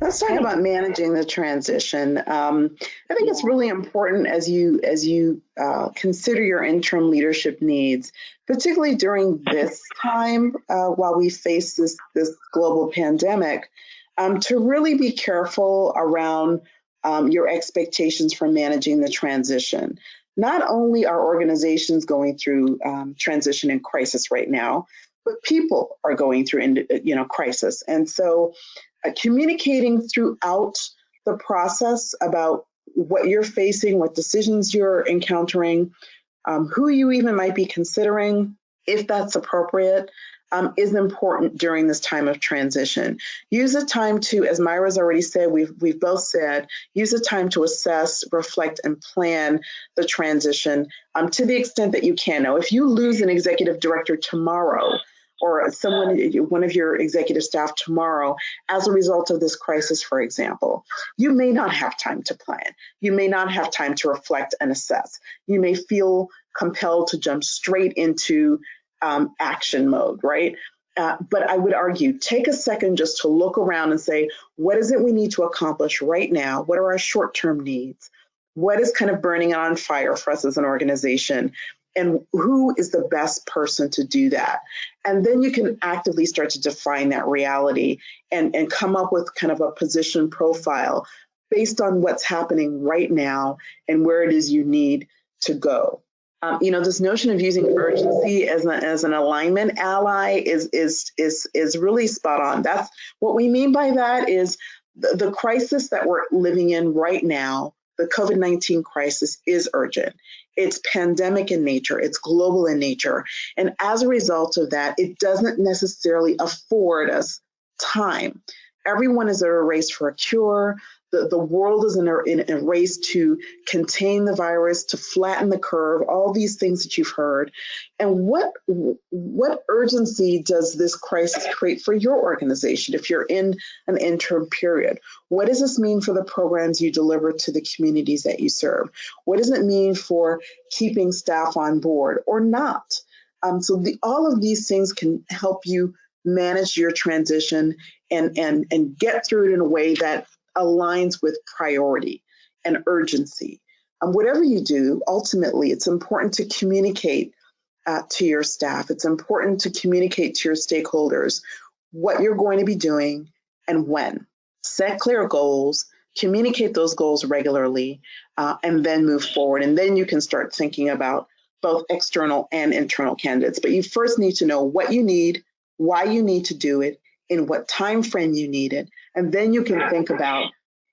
Let's talk about managing the transition. I think it's really important as you consider your interim leadership needs, particularly during this time while we face this global pandemic, to really be careful around your expectations for managing the transition. Not only are organizations going through transition and crisis right now, but people are going through crisis, and so communicating throughout the process about what you're facing, what decisions you're encountering, Who you even might be considering, if that's appropriate, is important during this time of transition. Use the time to, as Myra's already said, we've both said, use the time to assess, reflect, and plan the transition to the extent that you can. Now, if you lose an executive director tomorrow, or one of your executive staff tomorrow as a result of this crisis, for example, you may not have time to plan. You may not have time to reflect and assess. You may feel compelled to jump straight into action mode, right? But I would argue, take a second just to look around and say, what is it we need to accomplish right now? What are our short-term needs? What is kind of burning on fire for us as an organization? And who is the best person to do that? And then you can actively start to define that reality and come up with kind of a position profile based on what's happening right now and where it is you need to go. This notion of using urgency as an alignment ally is really spot on. That's what we mean by that is the crisis that we're living in right now. The COVID-19 crisis is urgent. It's pandemic in nature. It's global in nature. And as a result of that, it doesn't necessarily afford us time. Everyone is in a race for a cure. The world is in a race to contain the virus, to flatten the curve, all these things that you've heard. And what urgency does this crisis create for your organization if you're in an interim period? What does this mean for the programs you deliver to the communities that you serve? What does it mean for keeping staff on board or not? All of these things can help you manage your transition and get through it in a way that aligns with priority and urgency. Whatever you do, ultimately, it's important to communicate to your staff. It's important to communicate to your stakeholders what you're going to be doing and when. Set clear goals, communicate those goals regularly, and then move forward. And then you can start thinking about both external and internal candidates. But you first need to know what you need, why you need to do it, in what time frame you need it, and then you can think about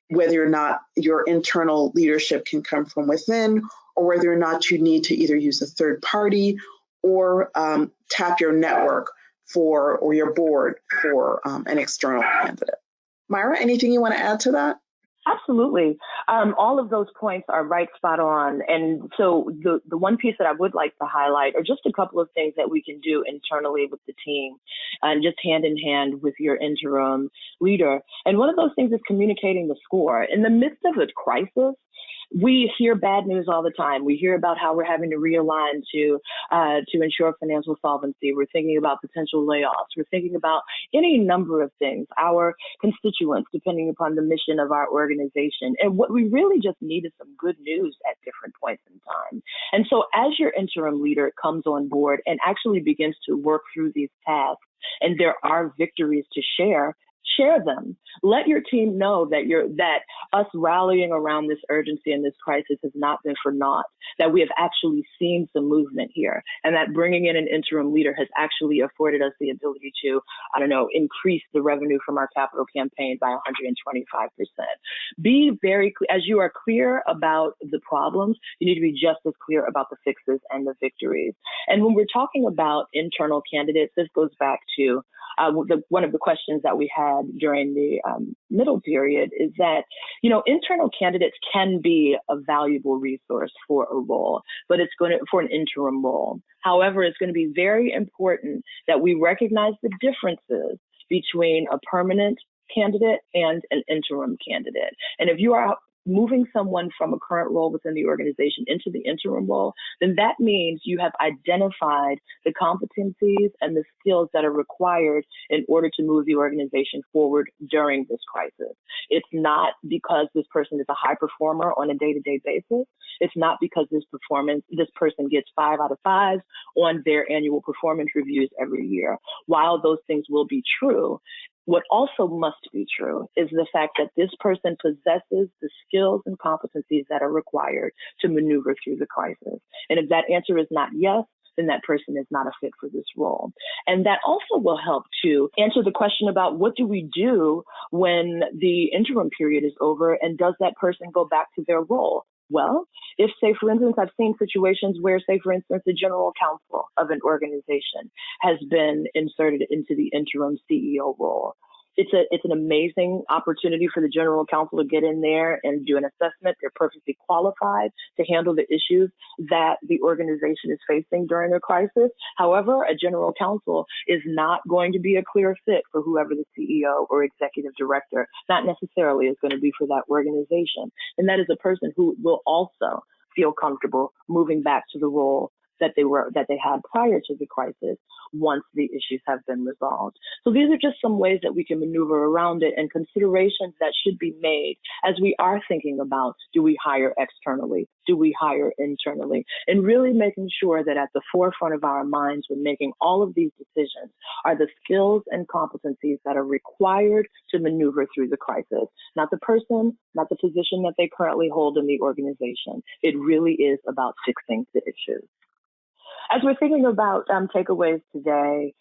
whether or not your internal leadership can come from within, or whether or not you need to either use a third party or tap your network or your board for an external candidate. Myra, anything you want to add to that? Absolutely. All of those points are right spot on. And so the one piece that I would like to highlight are just a couple of things that we can do internally with the team and just hand in hand with your interim leader. And one of those things is communicating the score. In the midst of a crisis, we hear bad news all the time. We hear about how we're having to realign to ensure financial solvency. We're thinking about potential layoffs. We're thinking about any number of things, our constituents, depending upon the mission of our organization. And what we really just need is some good news at different points in time. And so as your interim leader comes on board and actually begins to work through these tasks, and there are victories to share them. Let your team know that us rallying around this urgency and this crisis has not been for naught, that we have actually seen some movement here, and that bringing in an interim leader has actually afforded us the ability to, increase the revenue from our capital campaign by 125%. Be very clear. As you are clear about the problems, you need to be just as clear about the fixes and the victories. And when we're talking about internal candidates, this goes back to one of the questions that we had during the middle period is that, internal candidates can be a valuable resource for a role, but for an interim role. However, it's going to be very important that we recognize the differences between a permanent candidate and an interim candidate. And if you are moving someone from a current role within the organization into the interim role, then that means you have identified the competencies and the skills that are required in order to move the organization forward during this crisis. It's not because this person is a high performer on a day-to-day basis. It's not because this person gets 5 out of 5 on their annual performance reviews every year. While those things will be true, what also must be true is the fact that this person possesses the skills and competencies that are required to maneuver through the crisis. And if that answer is not yes, then that person is not a fit for this role. And that also will help to answer the question about what do we do when the interim period is over, and does that person go back to their role? Well, if, say, for instance, I've seen situations where, say, for instance, the general counsel of an organization has been inserted into the interim CEO role. It's an amazing opportunity for the general counsel to get in there and do an assessment. They're perfectly qualified to handle the issues that the organization is facing during a crisis. However, a general counsel is not going to be a clear fit for whoever the CEO or executive director, not necessarily is going to be for that organization. And that is a person who will also feel comfortable moving back to the role that they had prior to the crisis once the issues have been resolved. So these are just some ways that we can maneuver around it and considerations that should be made as we are thinking about, do we hire externally? Do we hire internally? And really making sure that at the forefront of our minds when making all of these decisions are the skills and competencies that are required to maneuver through the crisis. Not the person, not the position that they currently hold in the organization. It really is about fixing the issues. As we're thinking about takeaways today,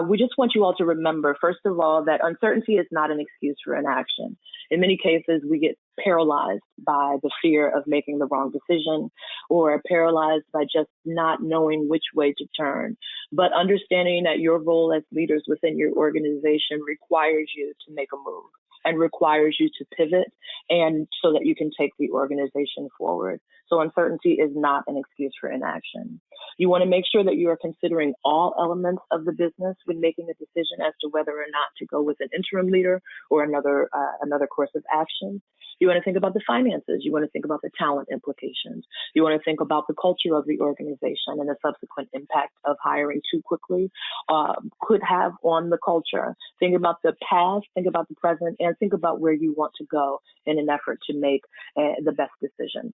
we just want you all to remember, first of all, that uncertainty is not an excuse for inaction. In many cases, we get paralyzed by the fear of making the wrong decision or paralyzed by just not knowing which way to turn. But understanding that your role as leaders within your organization requires you to make a move and requires you to pivot and so that you can take the organization forward. So uncertainty is not an excuse for inaction. You want to make sure that you are considering all elements of the business when making a decision as to whether or not to go with an interim leader or another course of action. You want to think about the finances. You want to think about the talent implications. You want to think about the culture of the organization and the subsequent impact of hiring too quickly could have on the culture. Think about the past, think about the present, and think about where you want to go in an effort to make the best decision.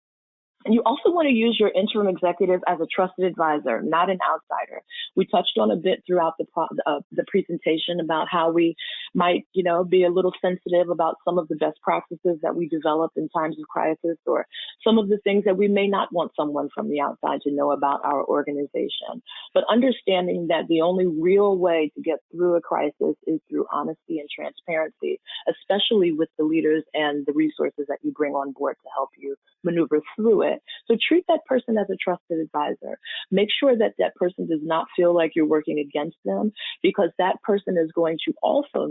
And you also want to use your interim executive as a trusted advisor, not an outsider. We touched on a bit throughout the presentation about how we might, be a little sensitive about some of the best practices that we develop in times of crisis, or some of the things that we may not want someone from the outside to know about our organization. But understanding that the only real way to get through a crisis is through honesty and transparency, especially with the leaders and the resources that you bring on board to help you maneuver through it. So treat that person as a trusted advisor. Make sure that that person does not feel like you're working against them, because that person is going to also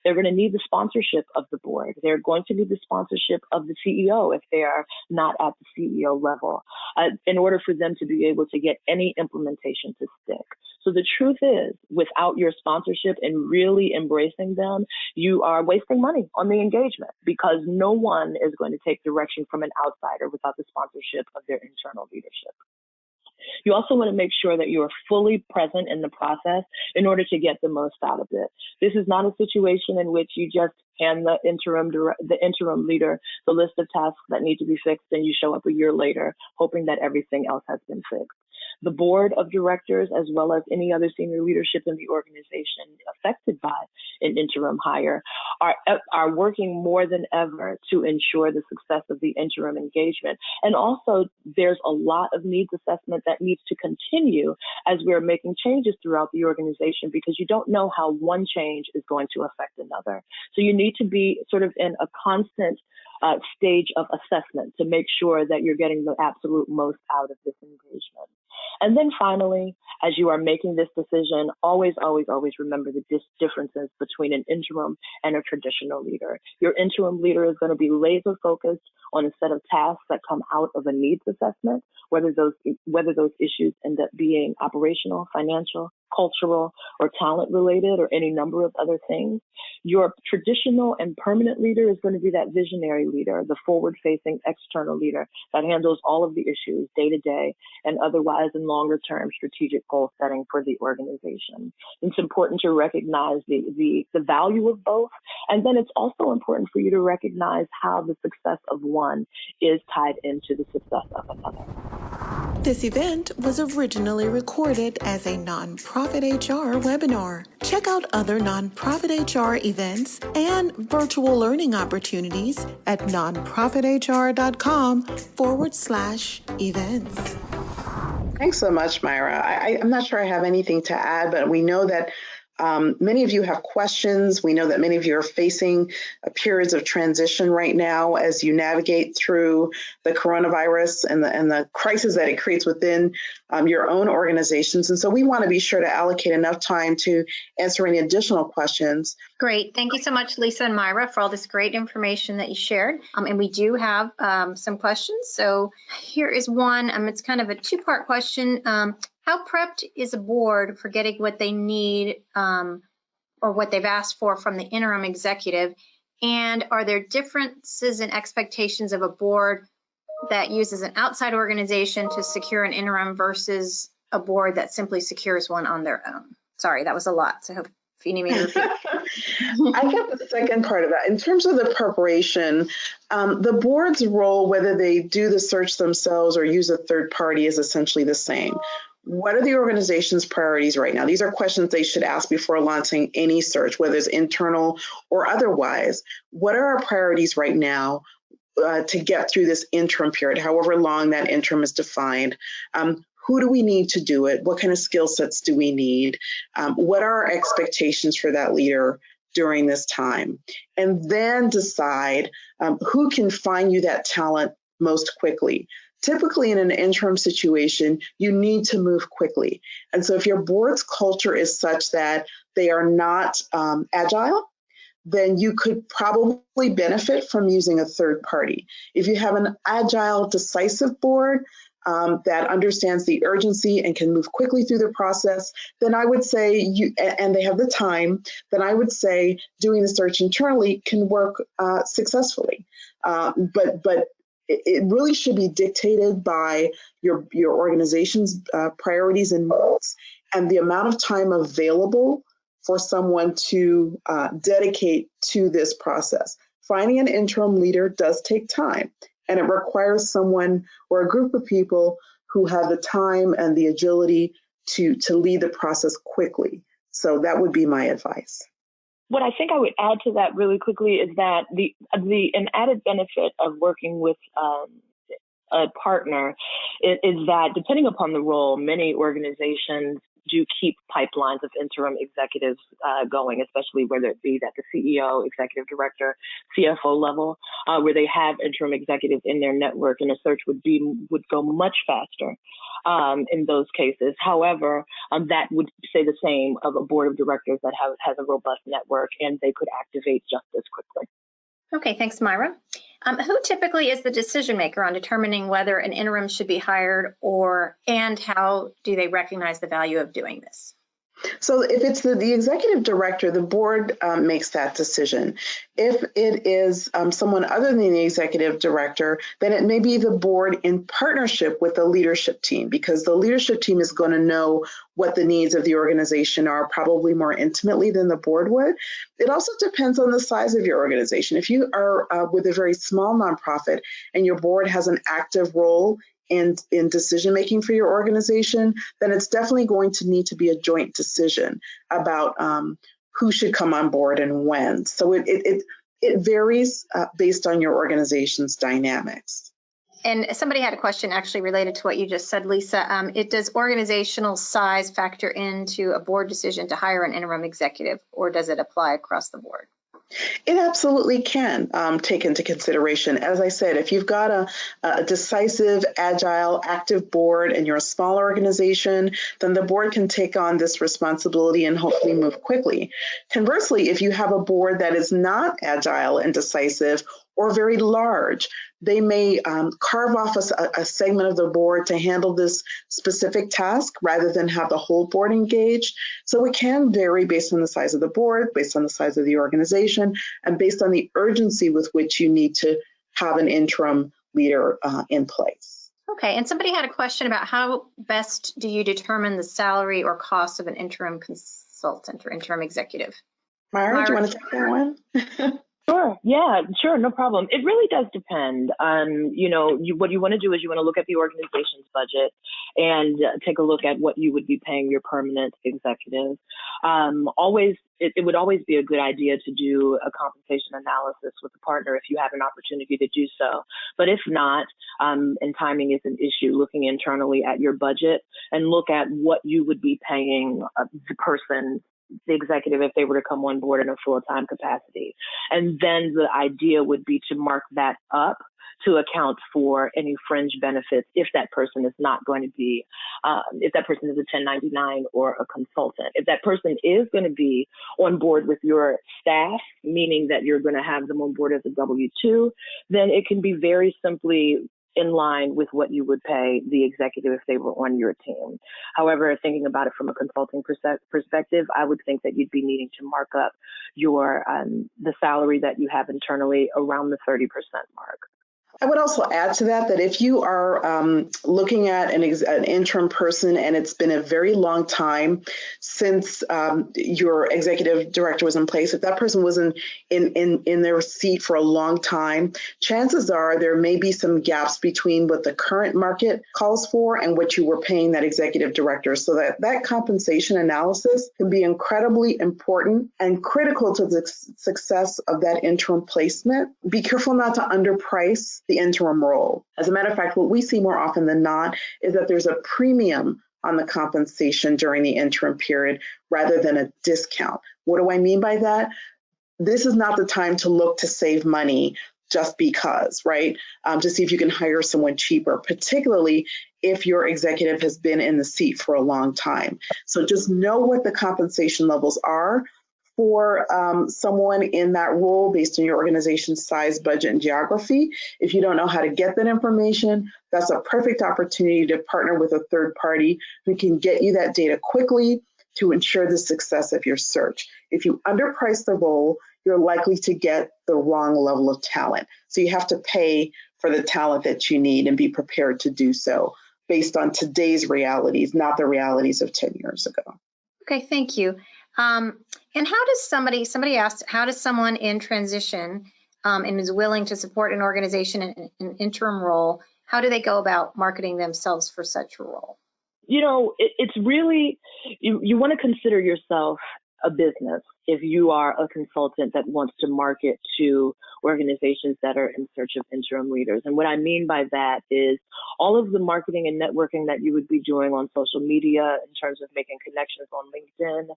they're going to need the sponsorship of the board. They're going to need the sponsorship of the CEO if they are not at the CEO level, in order for them to be able to get any implementation to stick. So the truth is, without your sponsorship and really embracing them, you are wasting money on the engagement, because no one is going to take direction from an outsider without the sponsorship of their internal leadership. You also want to make sure that you are fully present in the process in order to get the most out of it. This is not a situation in which you just hand the interim leader the list of tasks that need to be fixed and you show up a year later hoping that everything else has been fixed. The board of directors, as well as any other senior leadership in the organization affected by an interim hire, are working more than ever to ensure the success of the interim engagement. And also, there's a lot of needs assessment that needs to continue as we're making changes throughout the organization, because you don't know how one change is going to affect another. So you need to be sort of in a constant stage of assessment to make sure that you're getting the absolute most out of this engagement. And then finally, as you are making this decision, always, always, always remember the differences between an interim and a traditional leader. Your interim leader is going to be laser focused on a set of tasks that come out of a needs assessment, whether those issues end up being operational, financial, cultural, or talent related, or any number of other things. Your traditional and permanent leader is going to be that visionary leader, the forward-facing external leader that handles all of the issues day to day and otherwise in longer-term strategic goal setting for the organization. It's important to recognize the value of both, and then it's also important for you to recognize how the success of one is tied into the success of another. This event was originally recorded as a nonprofit HR webinar. Check out other nonprofit HR events and virtual learning opportunities at nonprofithr.com/events. Thanks so much, Myra. I'm not sure I have anything to add, but we know that Many of you have questions. We know that many of you are facing periods of transition right now as you navigate through the coronavirus and the crisis that it creates within your own organizations. And so we want to be sure to allocate enough time to answer any additional questions. Great. Thank you so much, Lisa and Myra, for all this great information that you shared. And we do have some questions. So here is one. It's kind of a two-part question. How prepped is a board for getting what they need or what they've asked for from the interim executive? And are there differences in expectations of a board that uses an outside organization to secure an interim versus a board that simply secures one on their own? Sorry, that was a lot. So I hope if you need me to repeat. I get the second part of that. In terms of the preparation, the board's role, whether they do the search themselves or use a third party, is essentially the same. What are the organization's priorities right now? These are questions they should ask before launching any search, whether it's internal or otherwise. What are our priorities right now to get through this interim period, however long that interim is defined? Who do we need to do it? What kind of skill sets do we need? What are our expectations for that leader during this time? And then decide who can find you that talent most quickly. Typically in an interim situation, you need to move quickly. And so if your board's culture is such that they are not agile, then you could probably benefit from using a third party. If you have an agile, decisive board that understands the urgency and can move quickly through the process, then I would say and they have the time, then I would say doing the search internally can work successfully. But it really should be dictated by your organization's priorities and needs and the amount of time available for someone to dedicate to this process. Finding an interim leader does take time, and it requires someone or a group of people who have the time and the agility to lead the process quickly. So that would be my advice. What I think I would add to that really quickly is that an added benefit of working with a partner is that depending upon the role, many organizations do keep pipelines of interim executives going, especially whether it be at the CEO, executive director, CFO level, where they have interim executives in their network, and a search would go much faster in those cases. However, that would say the same of a board of directors that has a robust network, and they could activate just as quickly. Okay, thanks, Myra. Who typically is the decision maker on determining whether an interim should be hired, and how do they recognize the value of doing this? So if it's the executive director, the board makes that decision. If it is someone other than the executive director, then it may be the board in partnership with the leadership team, because the leadership team is going to know what the needs of the organization are probably more intimately than the board would. It also depends on the size of your organization. If you are with a very small nonprofit and your board has an active role in decision-making for your organization, then it's definitely going to need to be a joint decision about who should come on board and when. So it varies based on your organization's dynamics. And somebody had a question actually related to what you just said, Lisa. Does organizational size factor into a board decision to hire an interim executive, or does it apply across the board? It absolutely can take into consideration. As I said, if you've got a decisive, agile, active board and you're a small organization, then the board can take on this responsibility and hopefully move quickly. Conversely, if you have a board that is not agile and decisive or very large, they may carve off a segment of the board to handle this specific task rather than have the whole board engaged. So it can vary based on the size of the board, based on the size of the organization, and based on the urgency with which you need to have an interim leader in place. Okay, and somebody had a question about how best do you determine the salary or cost of an interim consultant or interim executive? Myra, do you want to take that one? Sure. Yeah, sure. No problem. It really does depend on, what you want to do is you want to look at the organization's budget and take a look at what you would be paying your permanent executive. It would always be a good idea to do a compensation analysis with the partner if you have an opportunity to do so. But if not, and timing is an issue, looking internally at your budget and look at what you would be paying the person the executive if they were to come on board in a full-time capacity. And then the idea would be to mark that up to account for any fringe benefits if that person is not going to be, if that person is a 1099 or a consultant. If that person is going to be on board with your staff, meaning that you're going to have them on board as a W-2, then it can be very simply in line with what you would pay the executive if they were on your team. However, thinking about it from a consulting perspective, I would think that you'd be needing to mark up your the salary that you have internally around the 30% mark. I would also add to that if you are looking at an interim person and it's been a very long time since your executive director was in place, if that person was in their seat for a long time, chances are there may be some gaps between what the current market calls for and what you were paying that executive director. So that compensation analysis can be incredibly important and critical to the success of that interim placement. Be careful not to underprice the interim role. As a matter of fact, what we see more often than not is that there's a premium on the compensation during the interim period rather than a discount. What do I mean by that? This is not the time to look to save money just because, right? To see if you can hire someone cheaper, particularly if your executive has been in the seat for a long time. So just know what the compensation levels are for someone in that role based on your organization's size, budget, and geography. If you don't know how to get that information, that's a perfect opportunity to partner with a third party who can get you that data quickly to ensure the success of your search. If you underprice the role, you're likely to get the wrong level of talent. So you have to pay for the talent that you need and be prepared to do so based on today's realities, not the realities of 10 years ago. Okay, thank you. And how does somebody asked, how does someone in transition and is willing to support an organization in an interim role, how do they go about marketing themselves for such a role? You know, it's really, you want to consider yourself a business if you are a consultant that wants to market to organizations that are in search of interim leaders. And what I mean by that is all of the marketing and networking that you would be doing on social media in terms of making connections on LinkedIn.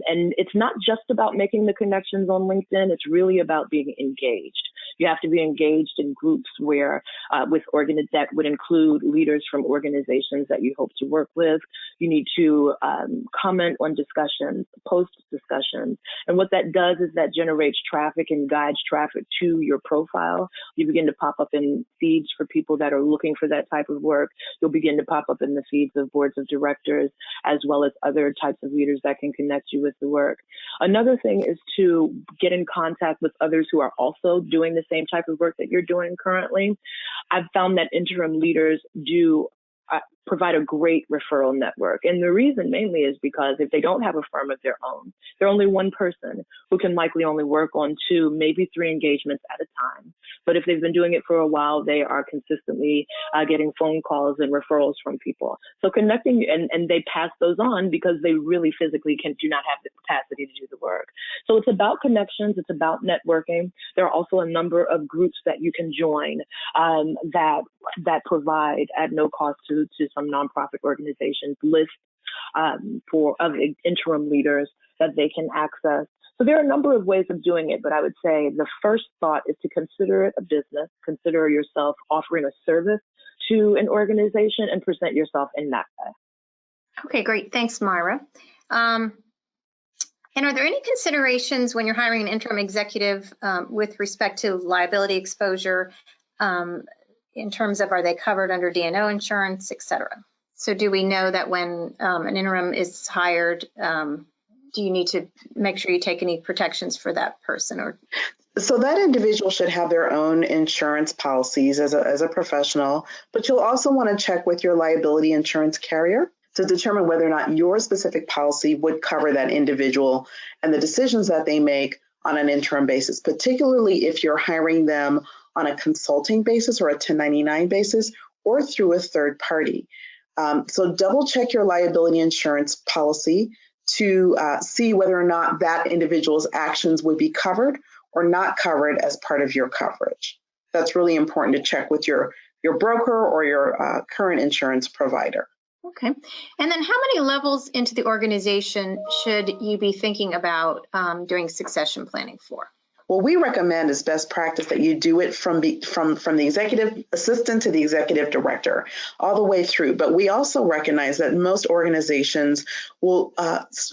And it's not just about making the connections on LinkedIn, it's really about being engaged. You have to be engaged in groups where that would include leaders from organizations that you hope to work with. You need to comment on discussions, post discussions. And what that does is that generates traffic and guides traffic to your profile. You begin to pop up in feeds for people that are looking for that type of work. You'll begin to pop up in the feeds of boards of directors, as well as other types of leaders that can connect you with the work. Another thing is to get in contact with others who are also doing the same type of work that you're doing currently. I've found that interim leaders do provide a great referral network. And the reason mainly is because if they don't have a firm of their own, they're only one person who can likely only work on 2, maybe 3 engagements at a time. But if they've been doing it for a while, they are consistently getting phone calls and referrals from people. So connecting, and they pass those on because they really physically do not have the capacity to do the work. So it's about connections. It's about networking. There are also a number of groups that you can join that provide at no cost to some nonprofit organizations list of interim leaders that they can access. So there are a number of ways of doing it, but I would say the first thought is to consider it a business, consider yourself offering a service to an organization and present yourself in that way. Okay, great. Thanks, Myra. And are there any considerations when you're hiring an interim executive with respect to liability exposure in terms of are they covered under D&O insurance, et cetera? So do we know that when an interim is hired, do you need to make sure you take any protections for that person? Or so that individual should have their own insurance policies as a professional, but you'll also want to check with your liability insurance carrier to determine whether or not your specific policy would cover that individual and the decisions that they make on an interim basis, particularly if you're hiring them on a consulting basis or a 1099 basis or through a third party. So double check your liability insurance policy to see whether or not that individual's actions would be covered or not covered as part of your coverage. That's really important to check with your broker or your current insurance provider. Okay. And then how many levels into the organization should you be thinking about doing succession planning for? Well, we recommend as best practice that you do it from the executive assistant to the executive director all the way through. But we also recognize that most organizations will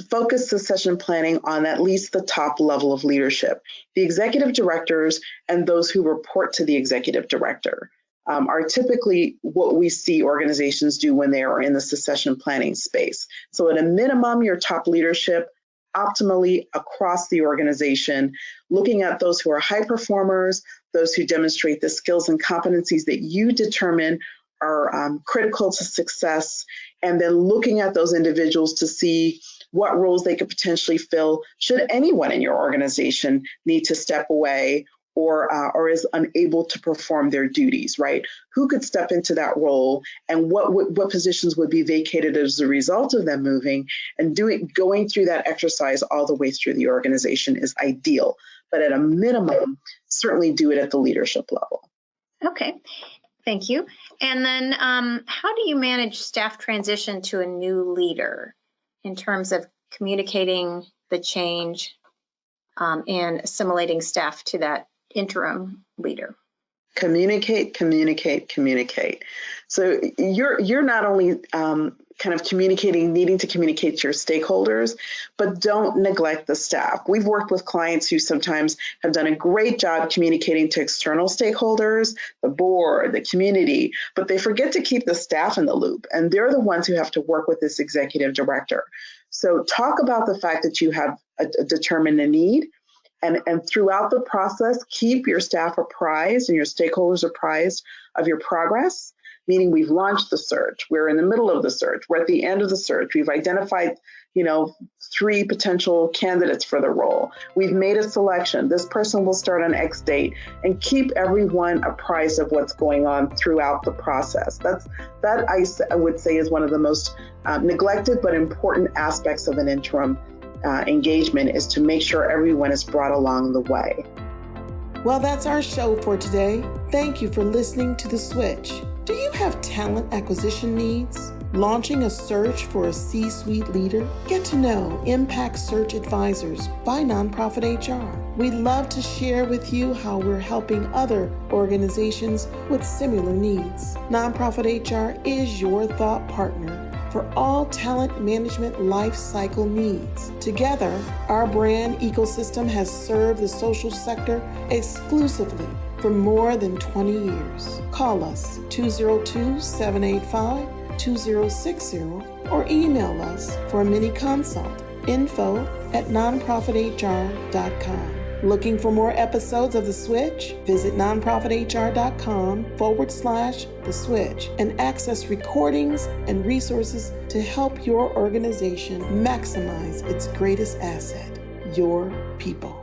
focus succession planning on at least the top level of leadership. The executive directors and those who report to the executive director are typically what we see organizations do when they are in the succession planning space. So at a minimum, your top leadership, optimally across the organization, looking at those who are high performers, those who demonstrate the skills and competencies that you determine are critical to success, and then looking at those individuals to see what roles they could potentially fill should anyone in your organization need to step away or is unable to perform their duties, right? Who could step into that role, and what positions would be vacated as a result of them moving, and going through that exercise all the way through the organization is ideal. But at a minimum, certainly do it at the leadership level. Okay, thank you. And then how do you manage staff transition to a new leader in terms of communicating the change and assimilating staff to that interim leader? Communicate. So you're not only kind of needing to communicate to your stakeholders, but don't neglect the staff. We've worked with clients who sometimes have done a great job communicating to external stakeholders, the board, the community, but they forget to keep the staff in the loop. And they're the ones who have to work with this executive director. So talk about the fact that you have determined a need. And throughout the process, keep your staff apprised and your stakeholders apprised of your progress, meaning we've launched the search. We're in the middle of the search. We're at the end of the search. We've identified, 3 potential candidates for the role. We've made a selection. This person will start on X date, and keep everyone apprised of what's going on throughout the process. That I would say is one of the most neglected but important aspects of an interim engagement, is to make sure everyone is brought along the way. Well, that's our show for today. Thank you for listening to The Switch. Do you have talent acquisition needs? Launching a search for a C-suite leader? Get to know Impact Search Advisors by Nonprofit HR. We'd love to share with you how we're helping other organizations with similar needs. Nonprofit HR is your thought partner for all talent management life cycle needs. Together, our brand ecosystem has served the social sector exclusively for more than 20 years. Call us 202-785-2060 or email us for a mini consult, info@nonprofithr.com. Looking for more episodes of The Switch? Visit nonprofithr.com/The Switch and access recordings and resources to help your organization maximize its greatest asset, your people.